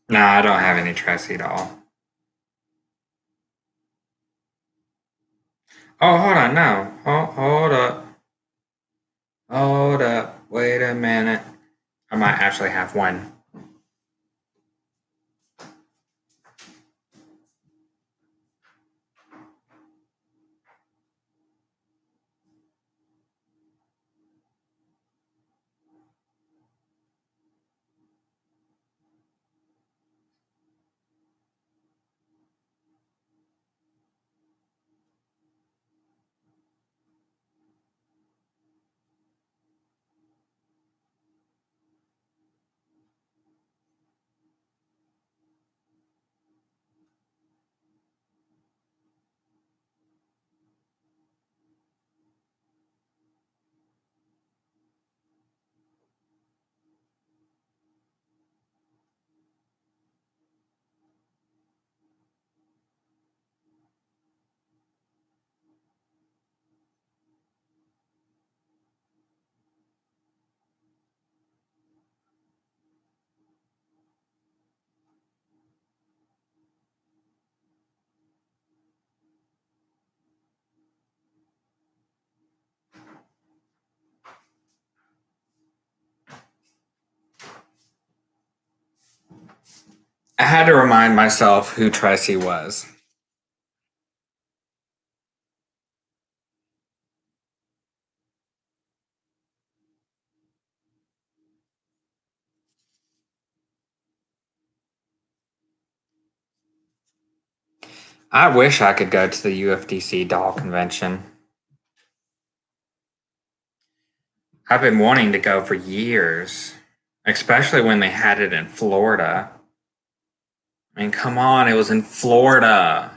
no, I don't have any Tressie doll. Oh, hold on, no. Hold up. Hold up. Wait a minute. I might actually have one. I had to remind myself who Tracy was. I wish I could go to the UFDC doll convention. I've been wanting to go for years, especially when they had it in Florida. I mean, come on, it was in Florida.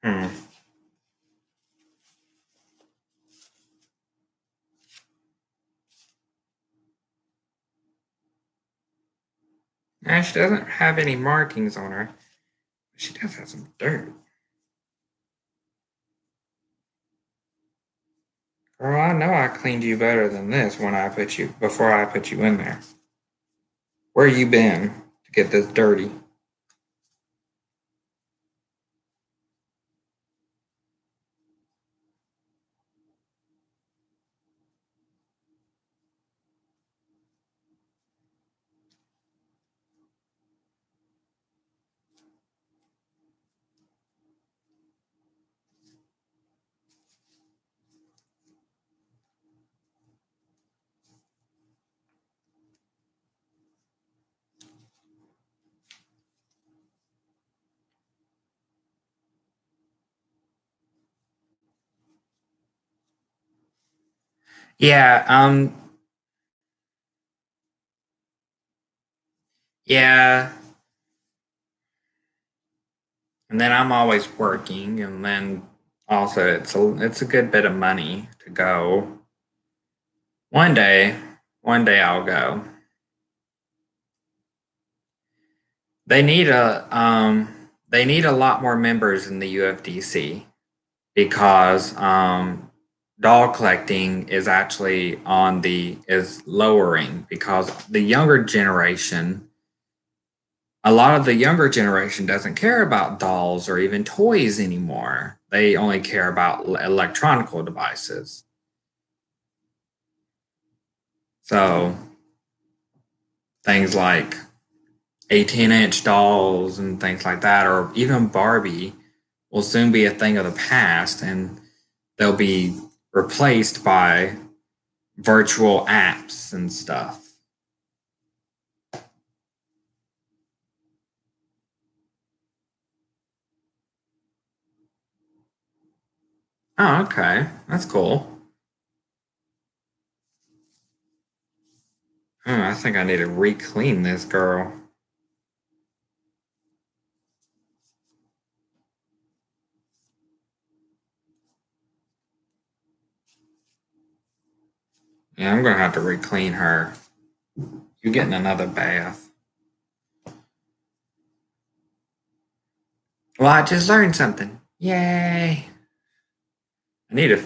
Hmm. She doesn't have any markings on her. She does have some dirt. Girl, I know I cleaned you better than this before I put you in there. Where you been to get this dirty? Yeah, yeah. And then I'm always working, and then also it's a good bit of money to go. One day, one day I'll go. They need a lot more members in the UFDC because doll collecting is actually is lowering because a lot of the younger generation doesn't care about dolls or even toys anymore. They only care about electronic devices. So things like 18-inch dolls and things like that, or even Barbie, will soon be a thing of the past, and they'll be replaced by virtual apps and stuff. Oh, okay. That's cool. I think I need to re-clean this girl. Yeah, I'm gonna have to re-clean her. You're getting another bath. Well, I just learned something. Yay! I need to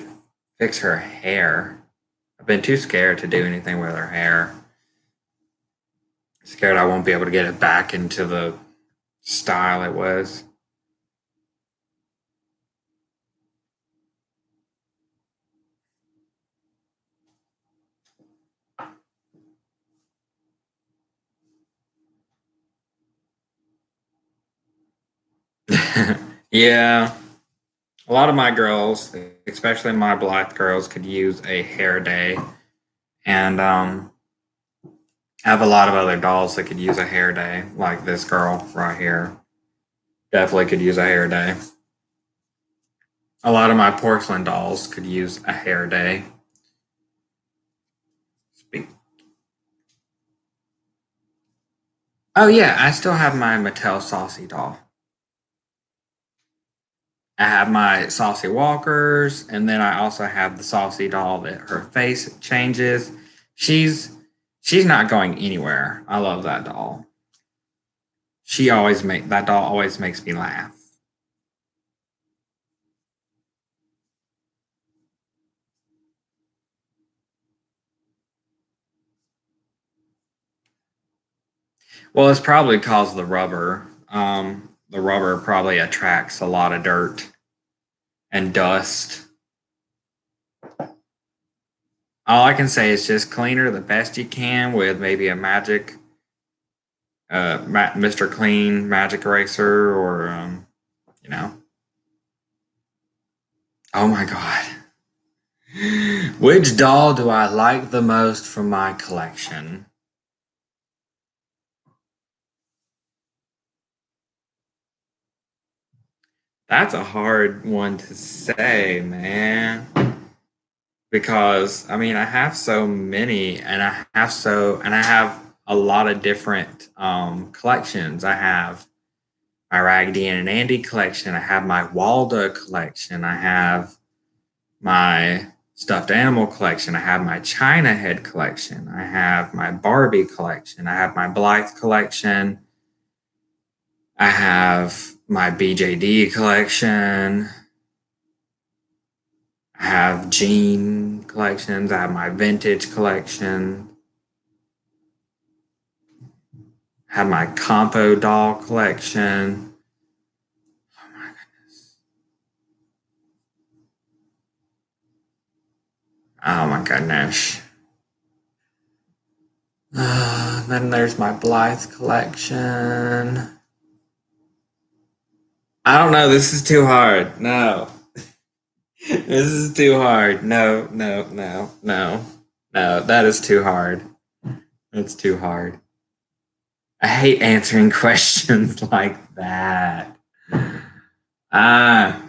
fix her hair. I've been too scared to do anything with her hair. Scared I won't be able to get it back into the style it was. Yeah, a lot of my girls, especially my black girls, could use a hair day, and I have a lot of other dolls that could use a hair day, like this girl right here. Definitely could use a hair day. A lot of my porcelain dolls could use a hair day. Oh yeah, I still have my Mattel Saucy doll. I have my Saucy Walkers, and then I also have the Saucy doll that her face changes. She's she's not going anywhere. I love that doll. That doll always makes me laugh. Well, it's probably because of the rubber. The rubber probably attracts a lot of dirt and dust. All I can say is just clean her the best you can with maybe a magic, Mr. Clean magic eraser, or you know. Oh my god. Which doll do I like the most from my collection? That's a hard one to say, man. Because I mean, I have so many, and I have a lot of different collections. I have my Raggedy Ann and Andy collection. I have my Waldo collection. I have my stuffed animal collection. I have my China head collection. I have my Barbie collection. I have my Blythe collection. I have my BJD collection. I have jean collections. I have my vintage collection. I have my Compo doll collection. Oh my goodness. Oh my goodness. Then there's my Blythe collection. I don't know. This is too hard. No. This is too hard. No, no, no, no, no. That is too hard. It's too hard. I hate answering questions like that. Ah,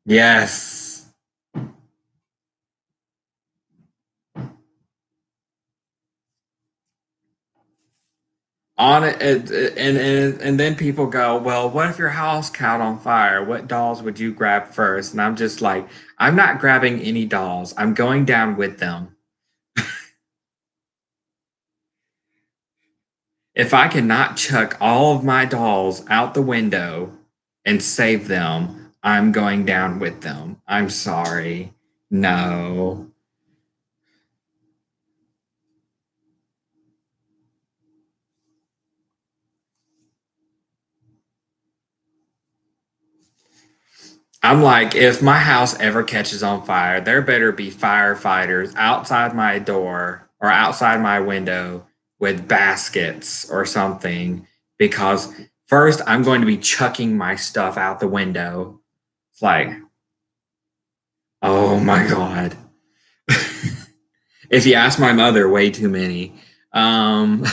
yes. On it, and then people go, well, what if your house caught on fire? What dolls would you grab first? And I'm just like, I'm not grabbing any dolls. I'm going down with them. If I cannot chuck all of my dolls out the window and save them, I'm going down with them. I'm sorry. No. I'm like, if my house ever catches on fire, there better be firefighters outside my door or outside my window with baskets or something, because first I'm going to be chucking my stuff out the window. It's like, oh my God. If you ask my mother, way too many. Um,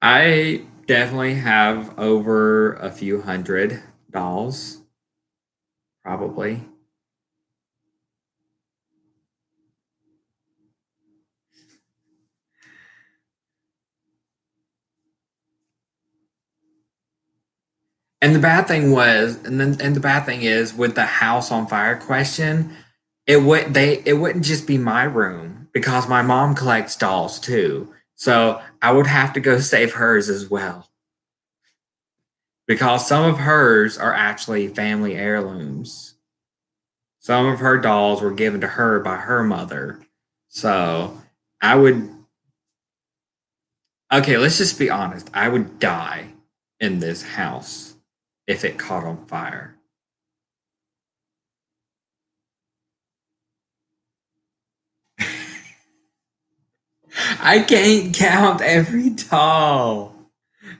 I definitely have over a few hundred dolls, probably. And the bad thing was, and the bad thing is with the house on fire question, it wouldn't just be my room because my mom collects dolls too. So I would have to go save hers as well because some of hers are actually family heirlooms. Some of her dolls were given to her by her mother. So I would, okay, let's just be honest. I would die in this house if it caught on fire. I can't count every doll.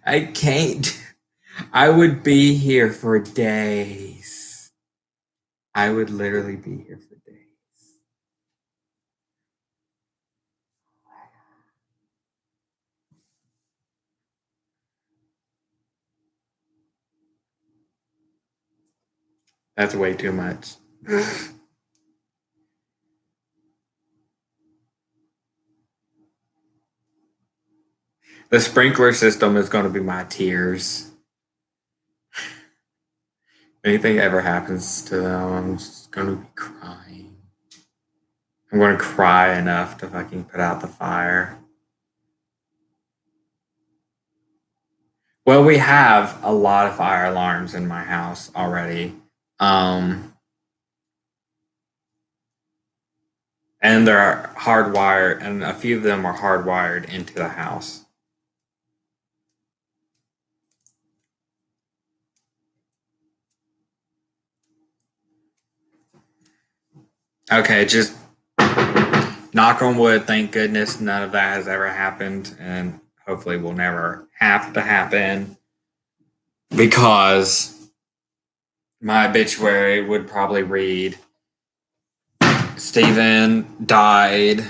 I can't. I would be here for days. I would literally be here for days. That's way too much. The sprinkler system is going to be my tears. Anything ever happens to them, I'm just going to be crying. I'm going to cry enough to fucking put out the fire. Well, we have a lot of fire alarms in my house already. Um, And they're hardwired, and a few of them are hardwired into the house. Okay, just knock on wood, thank goodness none of that has ever happened, and hopefully will never have to happen, because my obituary would probably read Stephen died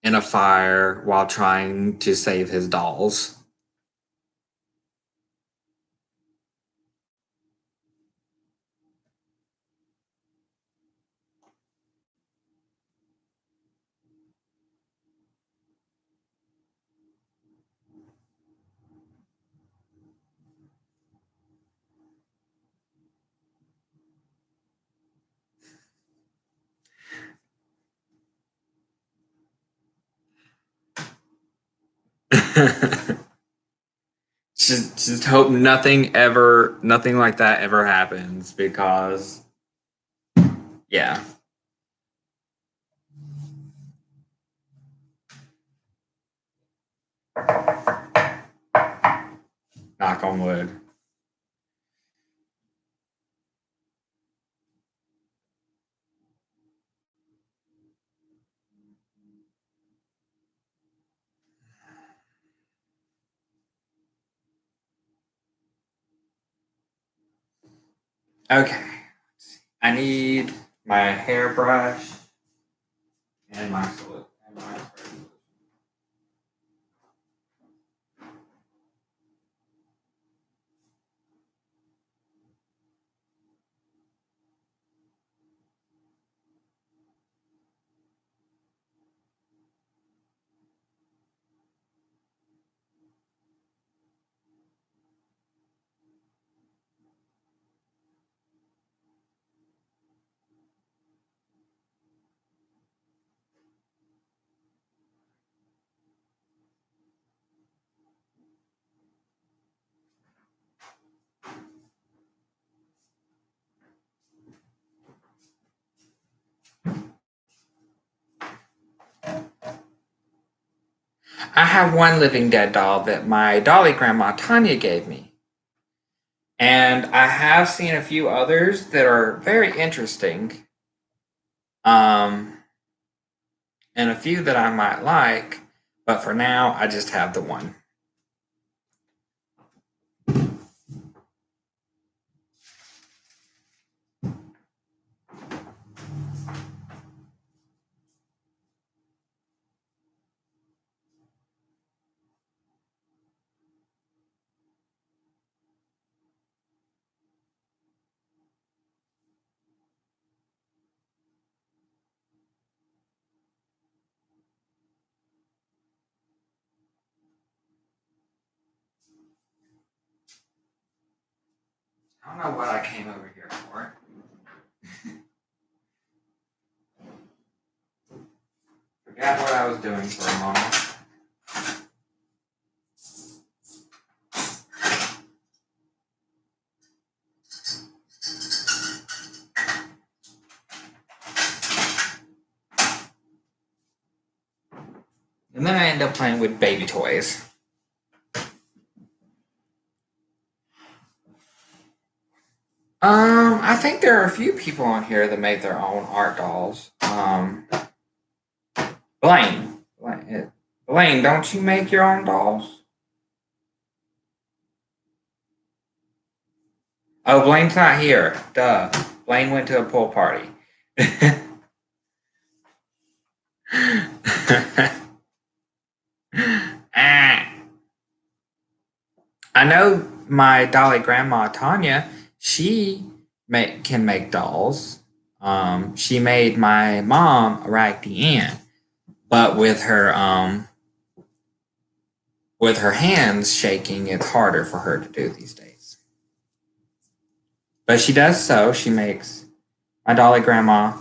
in a fire while trying to save his dolls. Just hope nothing like that ever happens, because yeah. Knock on wood. Okay. I need my hairbrush and my spray. I have one living dead doll that my dolly grandma Tanya gave me. And I have seen a few others that are very interesting. Um, and a few that I might like, but for now, I just have the one. I don't know what I came over here for. Forgot what I was doing for a moment. And then I end up playing with baby toys. I think there are a few people on here that made their own art dolls. Blaine, don't you make your own dolls? Oh, Blaine's not here. Duh. Blaine went to a pool party. Ah. I know my dolly grandma Tanya. She can make dolls. She made my mom a Raggedy Ann, but with her hands shaking, it's harder for her to do these days. But she does so. She makes my dolly grandma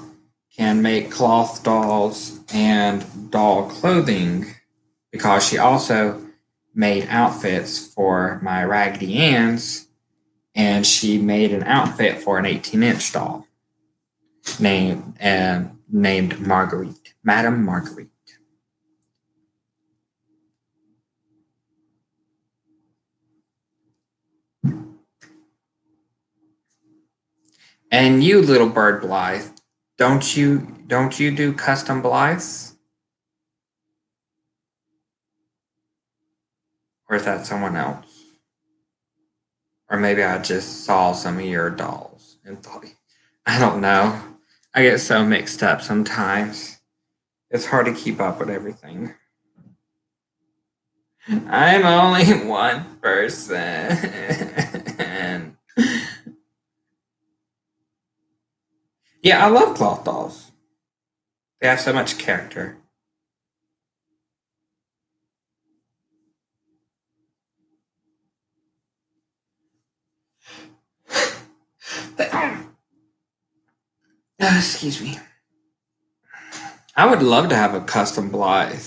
can make cloth dolls and doll clothing, because she also made outfits for my Raggedy Anns, and she made an outfit for an 18-inch doll named Marguerite. Madame Marguerite. And you, little bird Blythe, don't you do custom Blythes? Or is that someone else? Or maybe I just saw some of your dolls and thought, I don't know. I get so mixed up sometimes. It's hard to keep up with everything. I'm only one person. Yeah, I love cloth dolls. They have so much character. Excuse me. I would love to have a custom Blythe,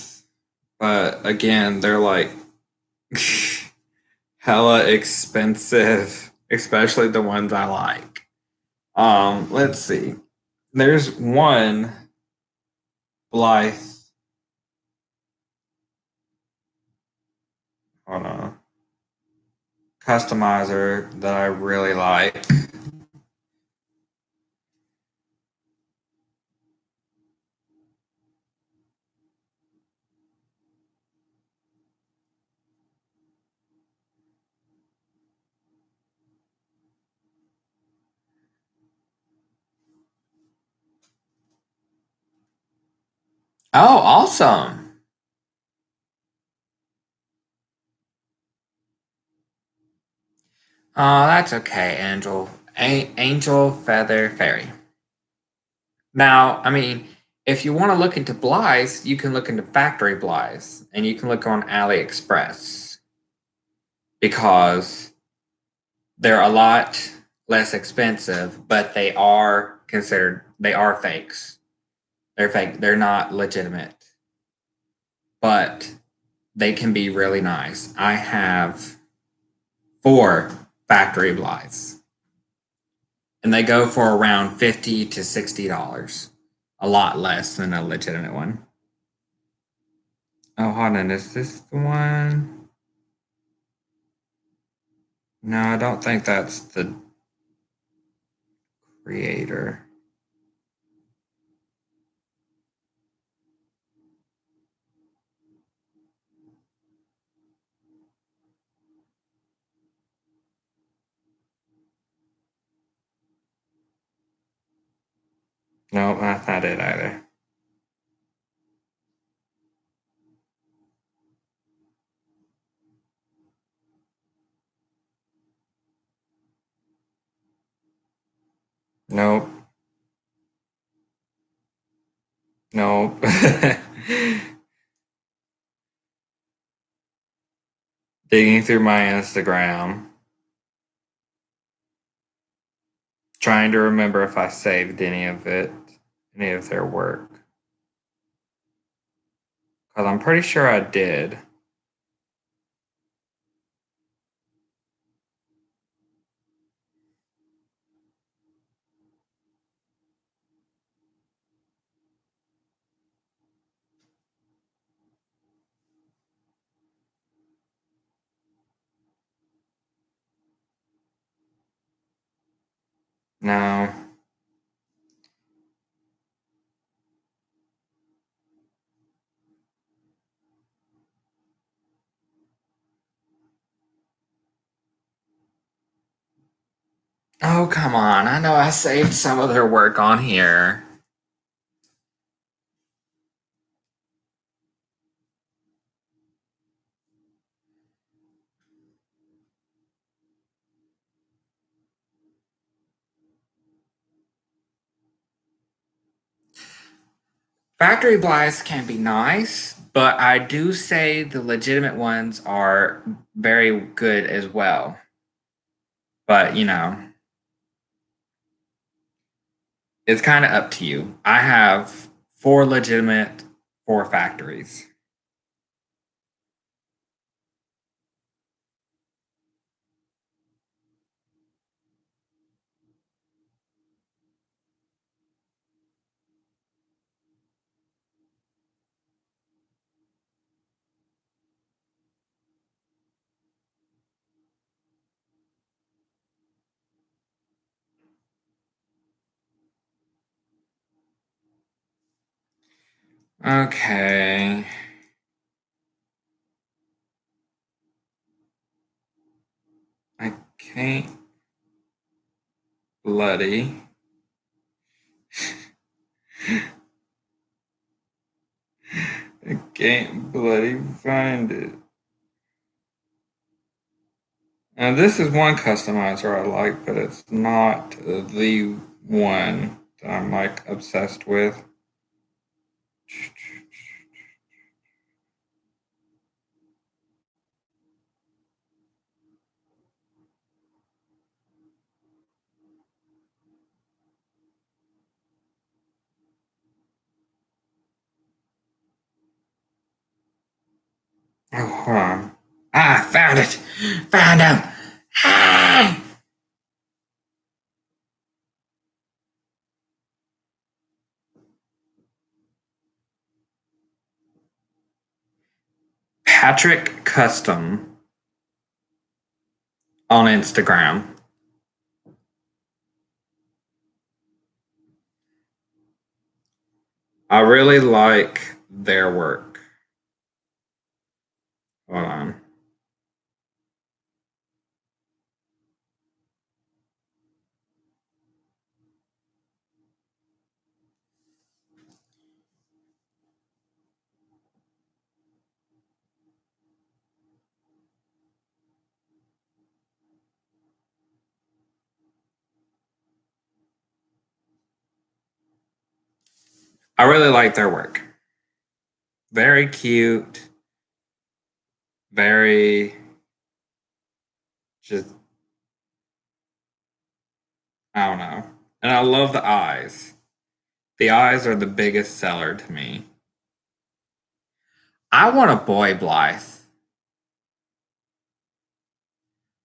but again, they're like hella expensive, especially the ones I like. Let's see. There's one Blythe. Hold on. Customizer that I really like. Oh, awesome. Oh, that's okay, Angel. Angel Feather Fairy. Now, I mean, if you want to look into Blythes, you can look into factory Blythes, and you can look on AliExpress because they're a lot less expensive, but they are fakes. They're fake. They're not legitimate, but they can be really nice. I have 4 factory Blythes, and they go for around $50 to $60, a lot less than a legitimate one. Oh, hold on. Is this the one? No, I don't think that's the creator. No, that's not it either. Nope. Nope. Digging through my Instagram, trying to remember if I saved any of it, any of their work. Because I'm pretty sure I did. No. Oh, come on. I know I saved some of their work on here. Factory Blythes can be nice, but I do say the legitimate ones are very good as well. But, it's kind of up to you. I have 4 legitimate, 4 factories. Okay. I can't bloody. I can't bloody find it. Now, this is one customizer I like, but it's not the one that I'm like obsessed with. Oh, hold on. Ah, found it! Found him! Ah! Patrick Custom on Instagram. I really like their work. Hold on. I really like their work. Very cute. Very just, I don't know. And I love the eyes. The eyes are the biggest seller to me. I want a boy Blythe.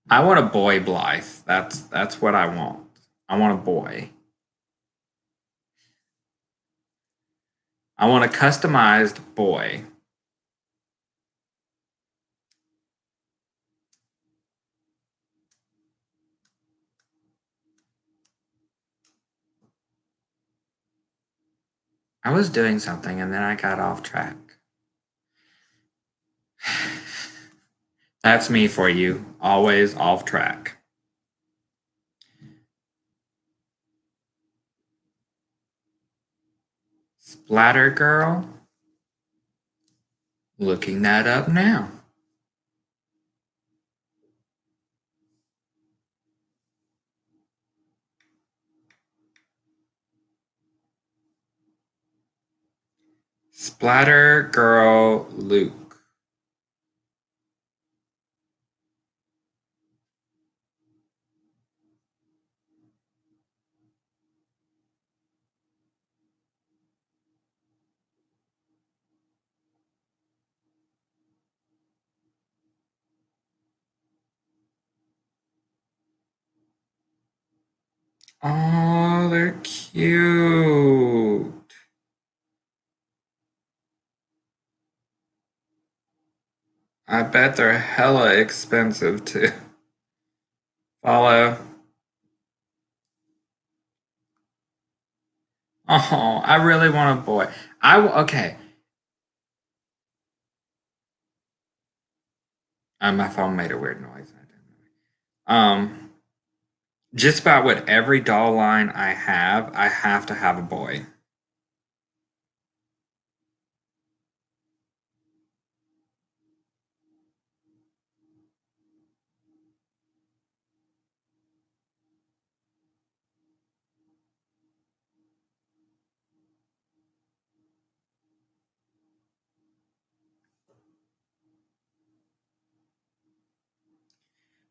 I want a boy Blythe. That's what I want. I want a boy. I want a customized boy. I was doing something and then I got off track. That's me for you. Always off track. Splatter Girl? Looking that up now. Splatter Girl Luke. Oh, they're cute. I bet they're hella expensive too. Follow. Oh, I really want a boy. Okay. My phone made a weird noise. Just about with every doll line I have to have a boy.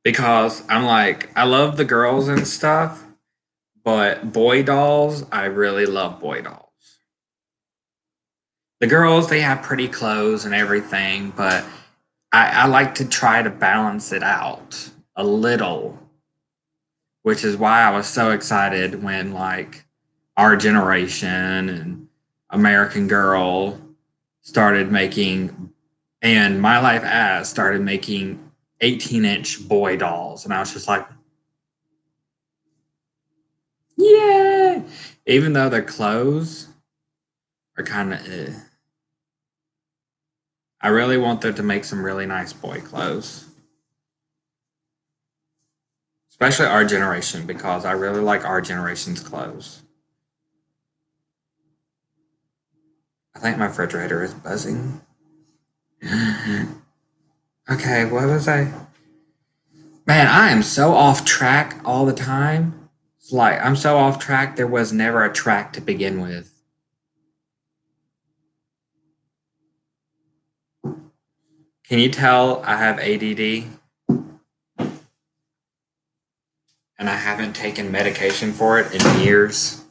Because I'm like, I love the girls and stuff, but boy dolls, I really love boy dolls. The girls, they have pretty clothes and everything, but I like to try to balance it out a little, which is why I was so excited when like our generation and American Girl started making, and My Life As started making 18-inch boy dolls. And I was just like, yeah. Even though their clothes are kind of I really want them to make some really nice boy clothes, especially our generation, because I really like our generation's clothes. I think my refrigerator is buzzing. Okay, what was I? Man, I am so off track all the time. It's like I'm so off track, there was never a track to begin with. Can you tell I have ADD and I haven't taken medication for it in years?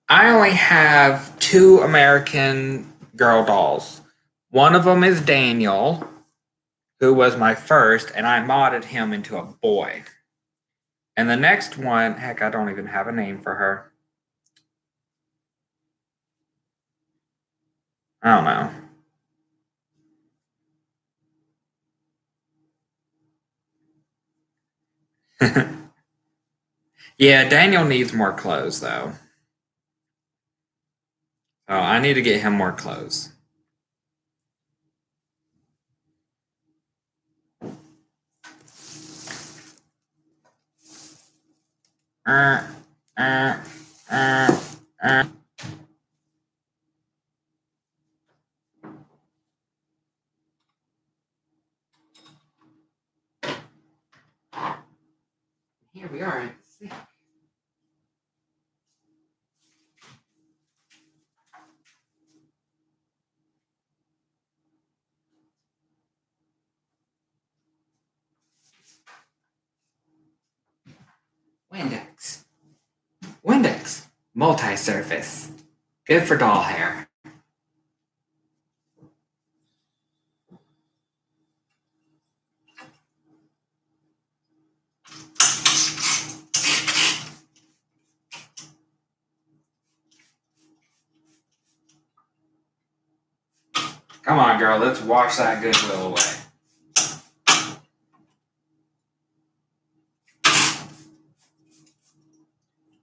I only have two American Girl dolls. One of them is Daniel, who was my first, and I modded him into a boy. And the next one, heck, I don't even have a name for her. I don't know. Yeah, Daniel needs more clothes, though. Oh, I need to get him more clothes. Uh, uh, uh, uh. Here we are. Windex. Windex. Multi-surface. Good for doll hair. Come on, girl. Let's wash that goodwill away.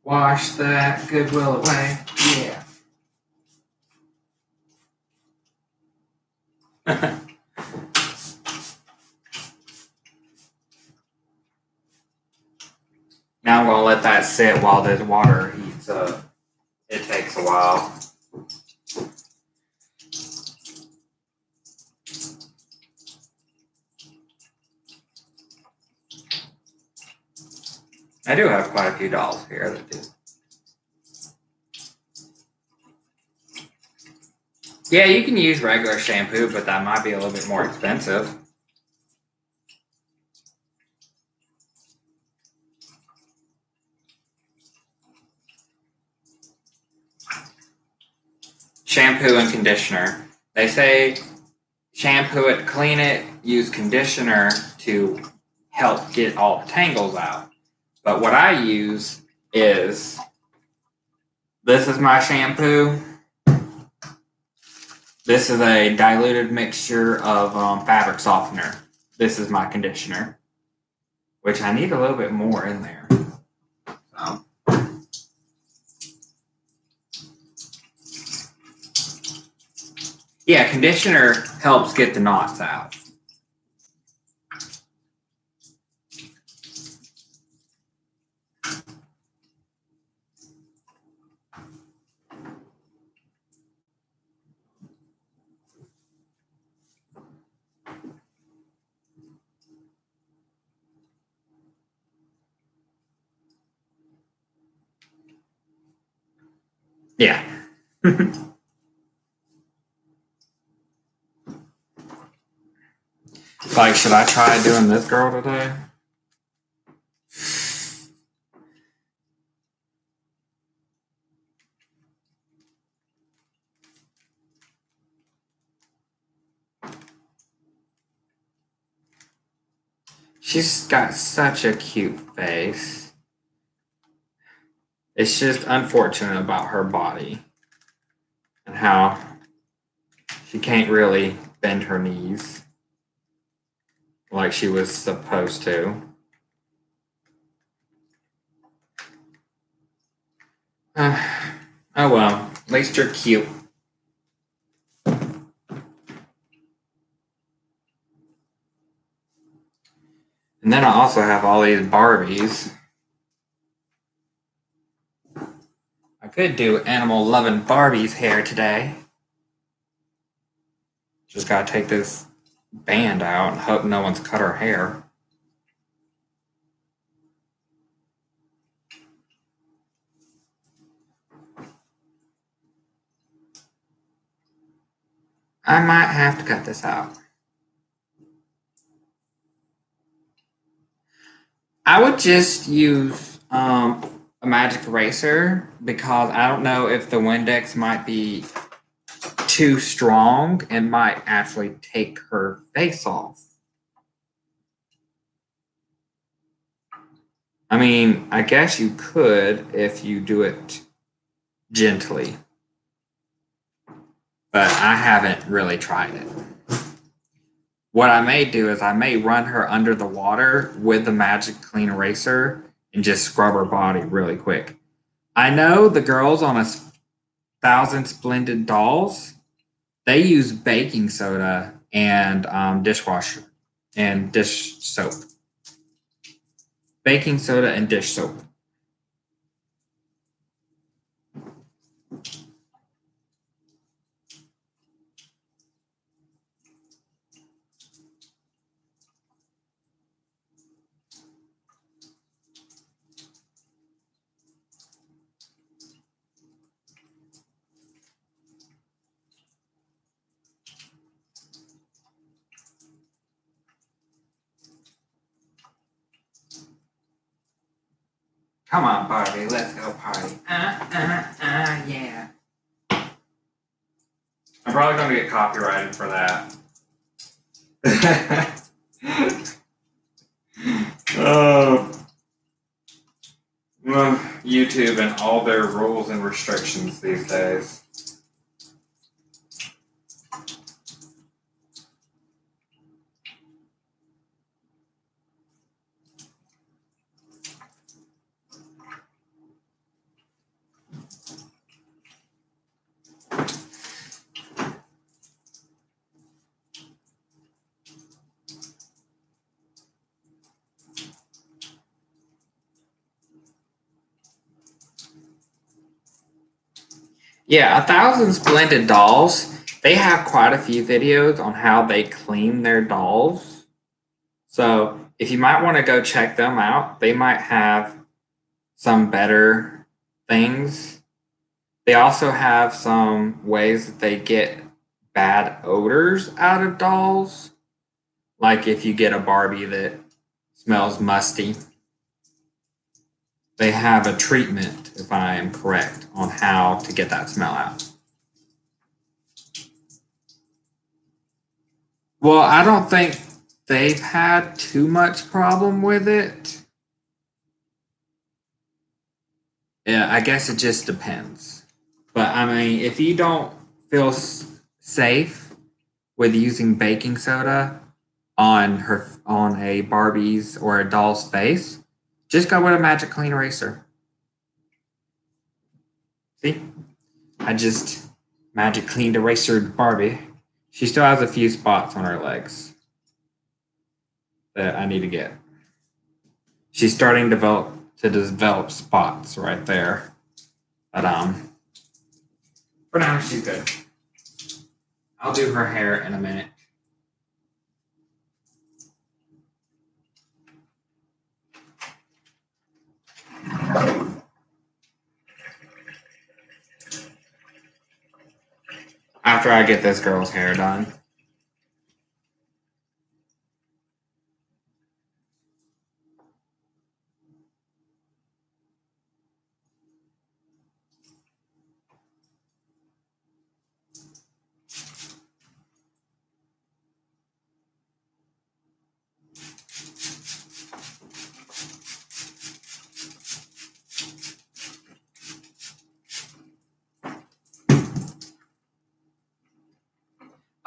Wash that goodwill away. Yeah. Now I'm going to let that sit while this water heats up. It takes a while. I do have quite a few dolls here that do. Yeah, you can use regular shampoo, but that might be a little bit more expensive. shampoo and conditioner. They say shampoo it, clean it, use conditioner to help get all the tangles out. But what I use is, this is my shampoo. This is a diluted mixture of fabric softener. This is my conditioner, which I need a little bit more in there. So. Yeah, conditioner helps get the knots out. Yeah. Like, should I try doing this girl today? She's got such a cute face. It's just unfortunate about her body and how she can't really bend her knees like she was supposed to. Oh well, at least you're cute. And then I also have all these Barbies. I could do animal loving Barbie's hair today. Just gotta take this band out and hope no one's cut her hair. I might have to cut this out. I would just use a magic eraser because I don't know if the Windex might be too strong and might actually take her face off. I mean, I guess you could if you do it gently, but I haven't really tried it. What I may do is I may run her under the water with the magic clean eraser and just scrub her body really quick. I know the girls on 1,000 Splendid Dolls, they use baking soda and dishwasher and dish soap. Baking soda and dish soap. Come on, Barbie, let's go party. Yeah. I'm probably going to get copyrighted for that. Well, YouTube and all their rules and restrictions these days. Yeah, 1,000 Splendid Dolls. They have quite a few videos on how they clean their dolls. So if you might want to go check them out, they might have some better things. They also have some ways that they get bad odors out of dolls. Like if you get a Barbie that smells musty. They have a treatment, if I am correct, on how to get that smell out. Well, I don't think they've had too much problem with it. Yeah, I guess it just depends. But I mean, if you don't feel safe with using baking soda on a Barbie's or a doll's face, just go with a Magic Clean Eraser. See, I just Magic Clean Erasered Barbie. She still has a few spots on her legs that I need to get. She's starting to develop spots right there, but for now she's good. I'll do her hair in a minute. After I get this girl's hair done.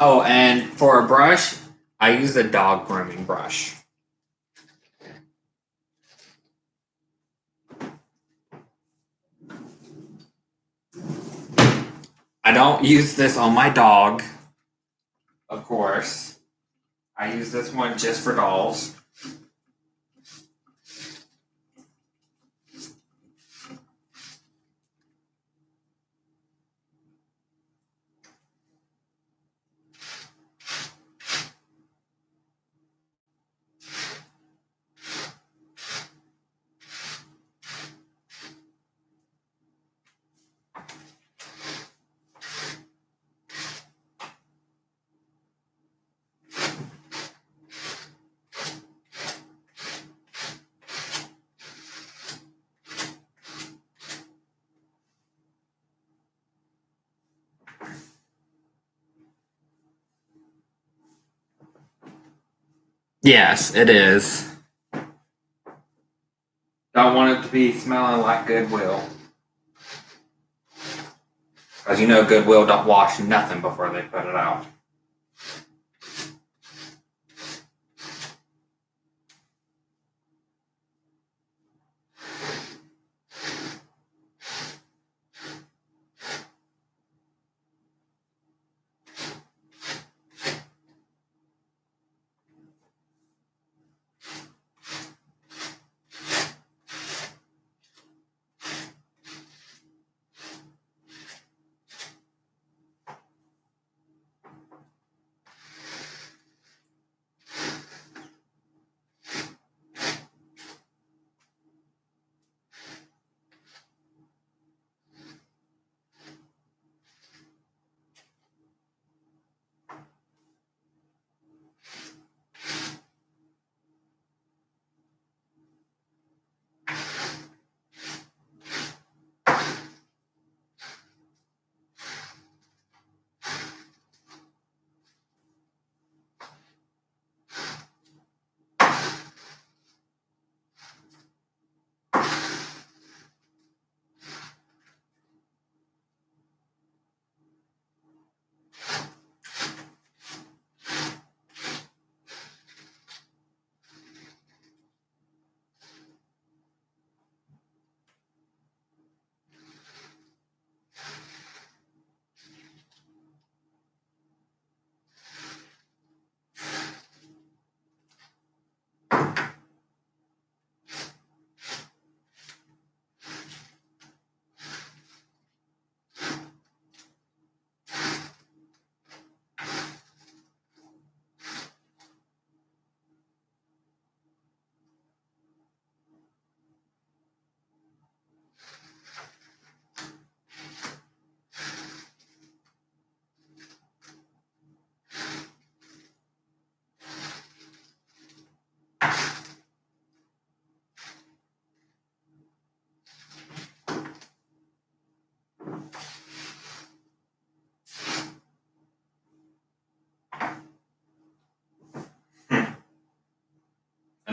Oh, and for a brush, I use a dog grooming brush. I don't use this on my dog, of course. I use this one just for dolls. Yes, it is. Don't want it to be smelling like Goodwill. Because you know Goodwill don't wash nothing before they put it out.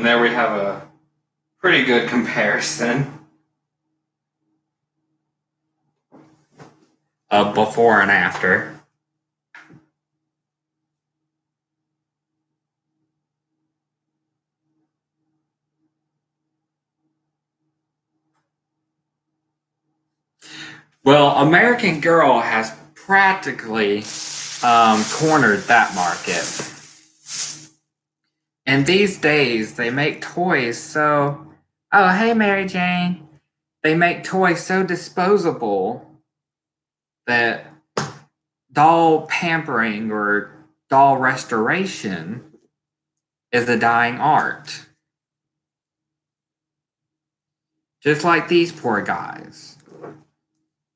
And there we have a pretty good comparison of before and after. Well, American Girl has practically cornered that market. And these days, they make toys so. Oh, hey, Mary Jane. They make toys so disposable that doll pampering or doll restoration is a dying art. Just like these poor guys.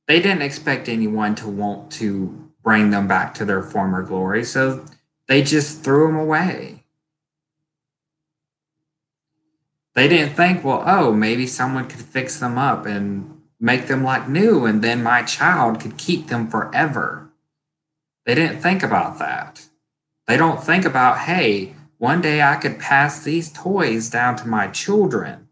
They didn't expect anyone to want to bring them back to their former glory, so they just threw them away. They didn't think, well, oh, maybe someone could fix them up and make them like new, and then my child could keep them forever. They didn't think about that. They don't think about, hey, one day I could pass these toys down to my children,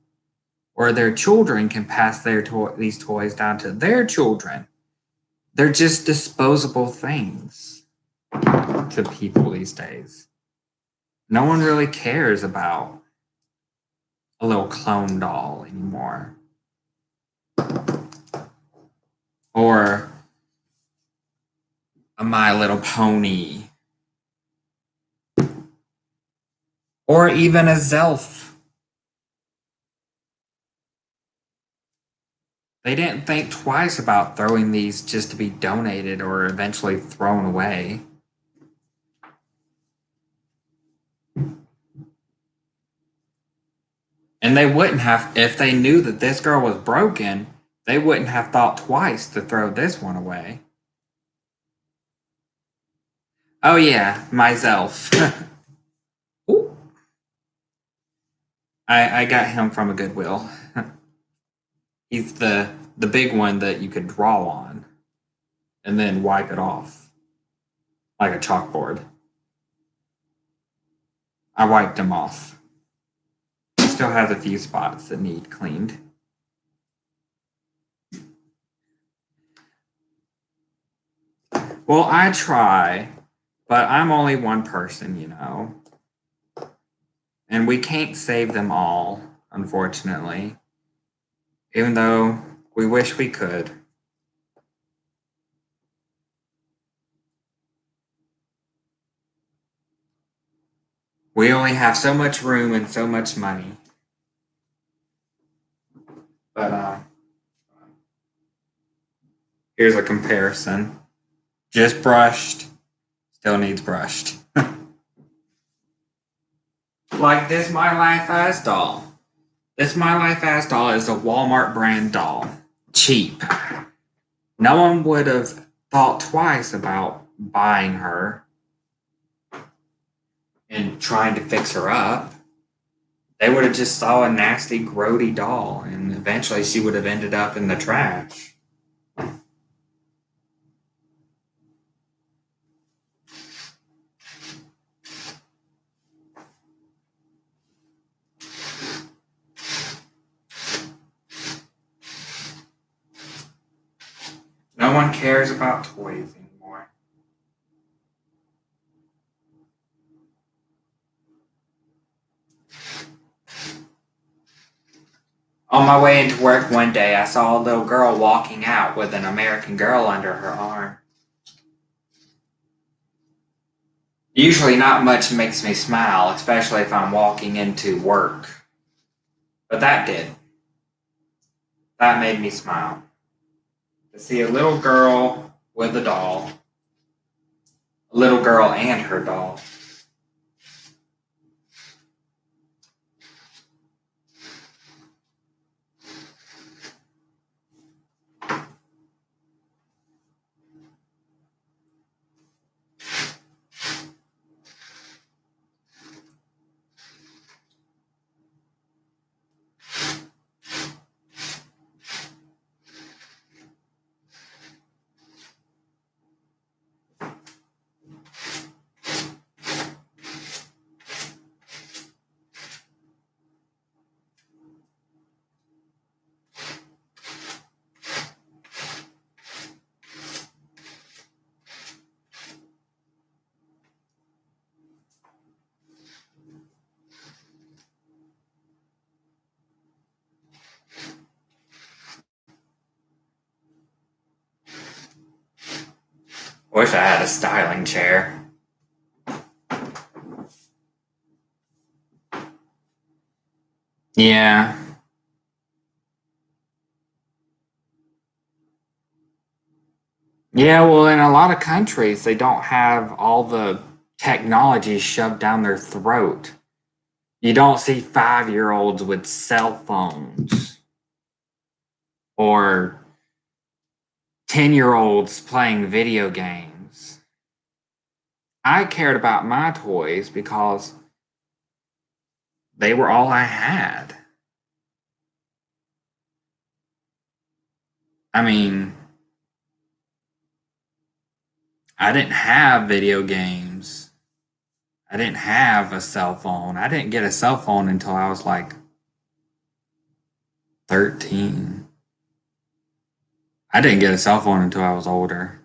or their children can pass these toys down to their children. They're just disposable things to people these days. No one really cares about a little clone doll anymore. Or a My Little Pony. Or even a Zelf. They didn't think twice about throwing these just to be donated or eventually thrown away. And they wouldn't have, if they knew that this girl was broken, they wouldn't have thought twice to throw this one away. Oh yeah, myself. Ooh. I got him from a Goodwill. He's the big one that you could draw on and then wipe it off like a chalkboard. I wiped him off. He still has a few spots that need cleaned. Well, I try, but I'm only one person, you know. And we can't save them all, unfortunately, even though we wish we could. We only have so much room and so much money. But here's a comparison. Just brushed, still needs brushed. Like this My Life As doll. This My Life As doll is a Walmart brand doll. Cheap. No one would have thought twice about buying her and trying to fix her up. They would have just saw a nasty, grody doll, and eventually she would have ended up in the trash. No one cares about toys anymore. On my way into work one day, I saw a little girl walking out with an American Girl under her arm. Usually not much makes me smile, especially if I'm walking into work. But that did. That made me smile. To see a little girl with a doll. A little girl and her doll. Wish I had a styling chair. Yeah. Yeah, well, in a lot of countries, they don't have all the technology shoved down their throat. You don't see 5-year-olds with cell phones or 10-year-olds playing video games. I cared about my toys because they were all I had. I mean, I didn't have video games. I didn't have a cell phone. I didn't get a cell phone until I was like 13. I didn't get a cell phone until I was older.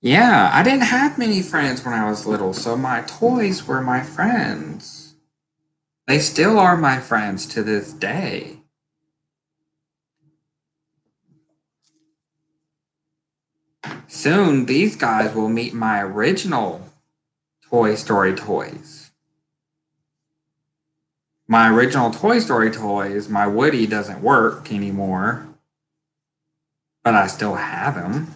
Yeah, I didn't have many friends when I was little, so my toys were my friends. They still are my friends to this day. Soon, these guys will meet my original Toy Story toys. My original Toy Story toys, my Woody doesn't work anymore, but I still have him.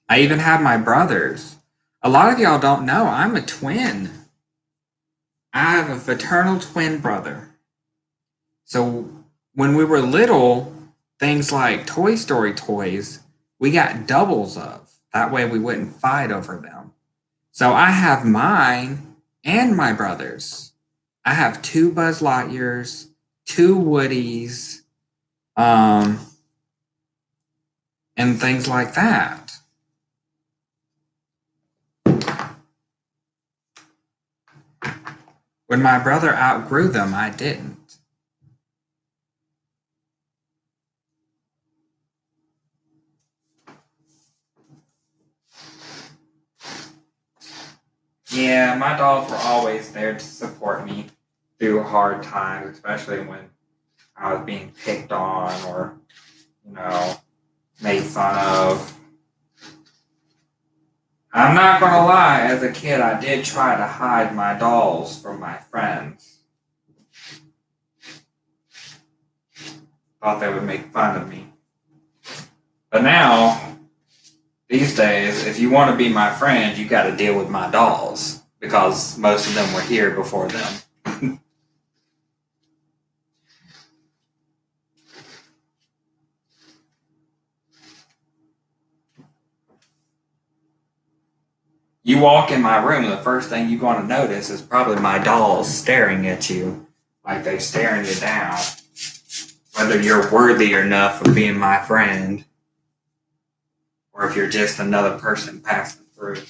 I even have my brothers. A lot of y'all don't know I'm a twin. I have a fraternal twin brother. So when we were little, things like Toy Story toys, we got doubles of. That way we wouldn't fight over them. So I have mine and my brother's. I have 2 Buzz Lightyears, 2 Woodies, and things like that. When my brother outgrew them, I didn't. Yeah, my dolls were always there to support me through hard times, especially when I was being picked on or, made fun of. I'm not going to lie, as a kid, I did try to hide my dolls from my friends. Thought they would make fun of me. But now, these days, if you want to be my friend, you got to deal with my dolls because most of them were here before them. You walk in my room, the first thing you're going to notice is probably my dolls staring at you like they're staring you down. Whether you're worthy enough of being my friend or if you're just another person passing through.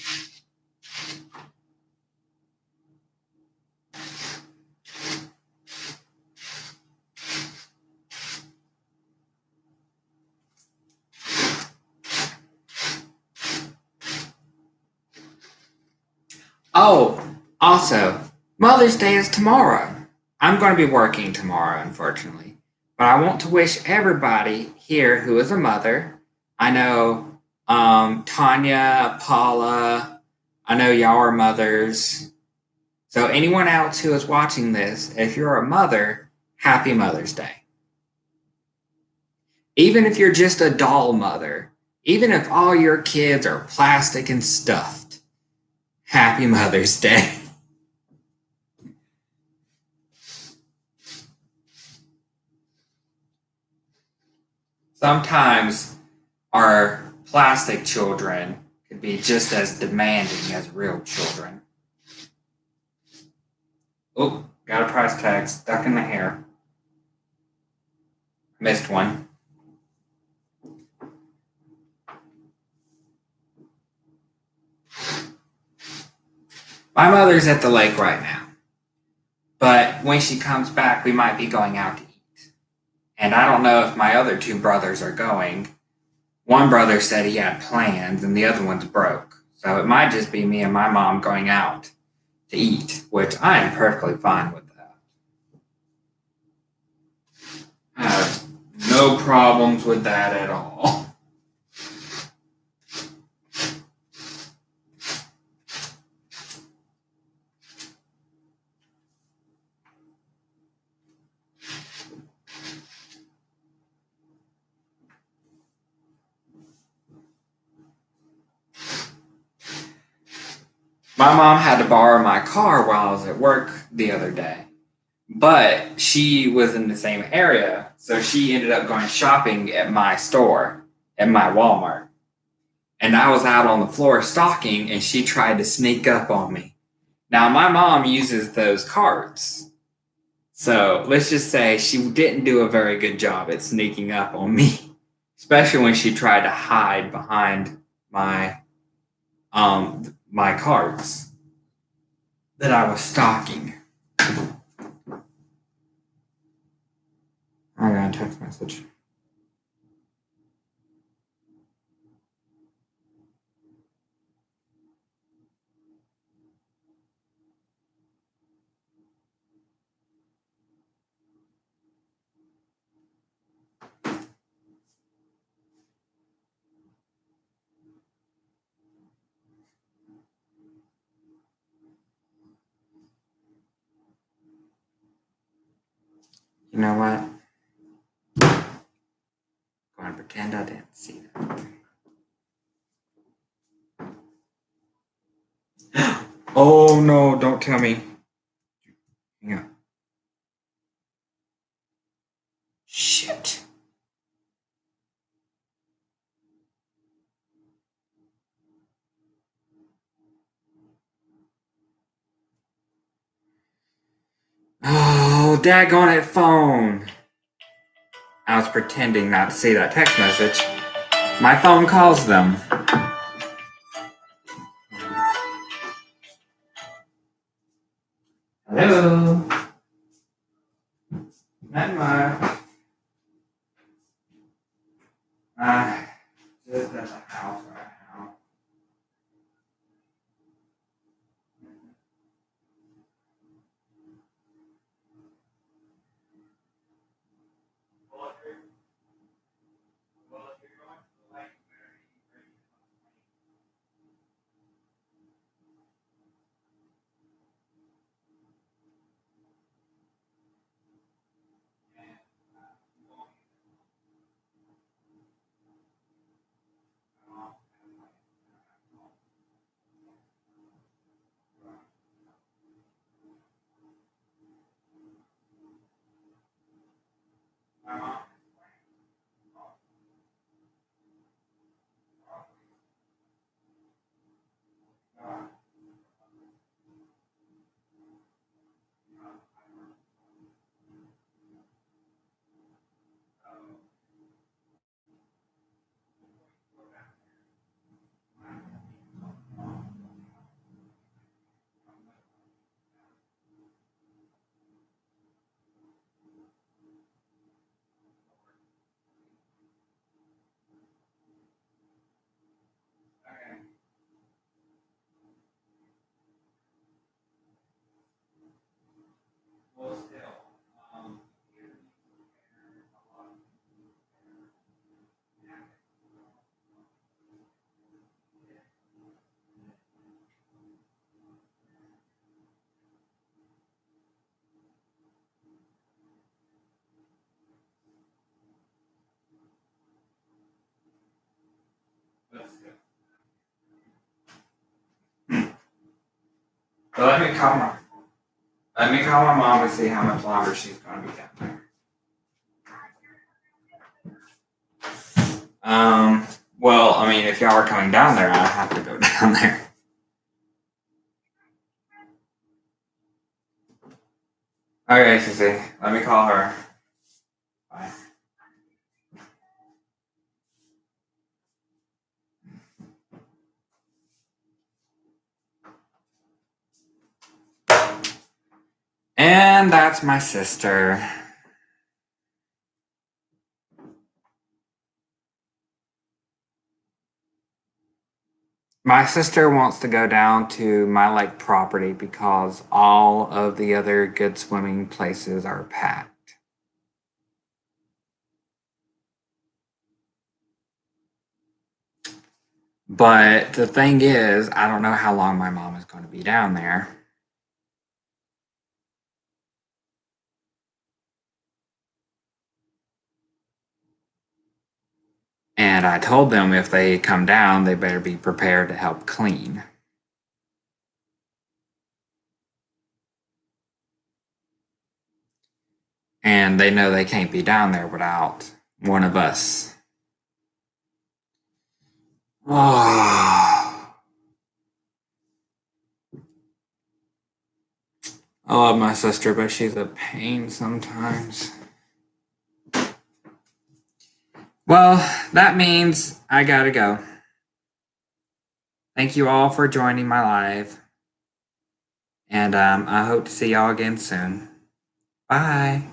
Oh, also, Mother's Day is tomorrow. I'm going to be working tomorrow, unfortunately. But I want to wish everybody here who is a mother. I know Tanya, Paula, I know y'all are mothers. So anyone else who is watching this, if you're a mother, happy Mother's Day. Even if you're just a doll mother, even if all your kids are plastic and stuffed, happy Mother's Day. Sometimes our plastic children could be just as demanding as real children. Oh, got a price tag stuck in the hair. Missed one. My mother's at the lake right now. But when she comes back, we might be going out to eat. And I don't know if my other 2 brothers are going. One brother said he had plans and the other one's broke. So it might just be me and my mom going out to eat, which I am perfectly fine with that. I have no no problems with that at all. My mom had to borrow my car while I was at work the other day, but she was in the same area, so she ended up going shopping at my store, at my Walmart. And I was out on the floor stalking, and she tried to sneak up on me. Now, my mom uses those carts, so let's just say she didn't do a very good job at sneaking up on me, especially when she tried to hide behind my carts that I was stalking. I got a text message. You know what? I'm going to pretend I didn't see that. Oh no, don't tell me. Hang on. Shit. Oh, daggone it, phone. I was pretending not to see that text message. My phone calls them. Hello. Not much. Just at the house right now. So let me call my mom and see how much longer she's going to be down there. Well, I mean, if y'all are coming down there, I have to go down there. Okay, Sissy, let me call her. Bye. And that's my sister. My sister wants to go down to my lake property because all of the other good swimming places are packed. But the thing is, I don't know how long my mom is going to be down there. And I told them if they come down, they better be prepared to help clean. And they know they can't be down there without one of us. Oh, I love my sister, but she's a pain sometimes. Well, that means I gotta go. Thank you all for joining my live. And I hope to see y'all again soon. Bye.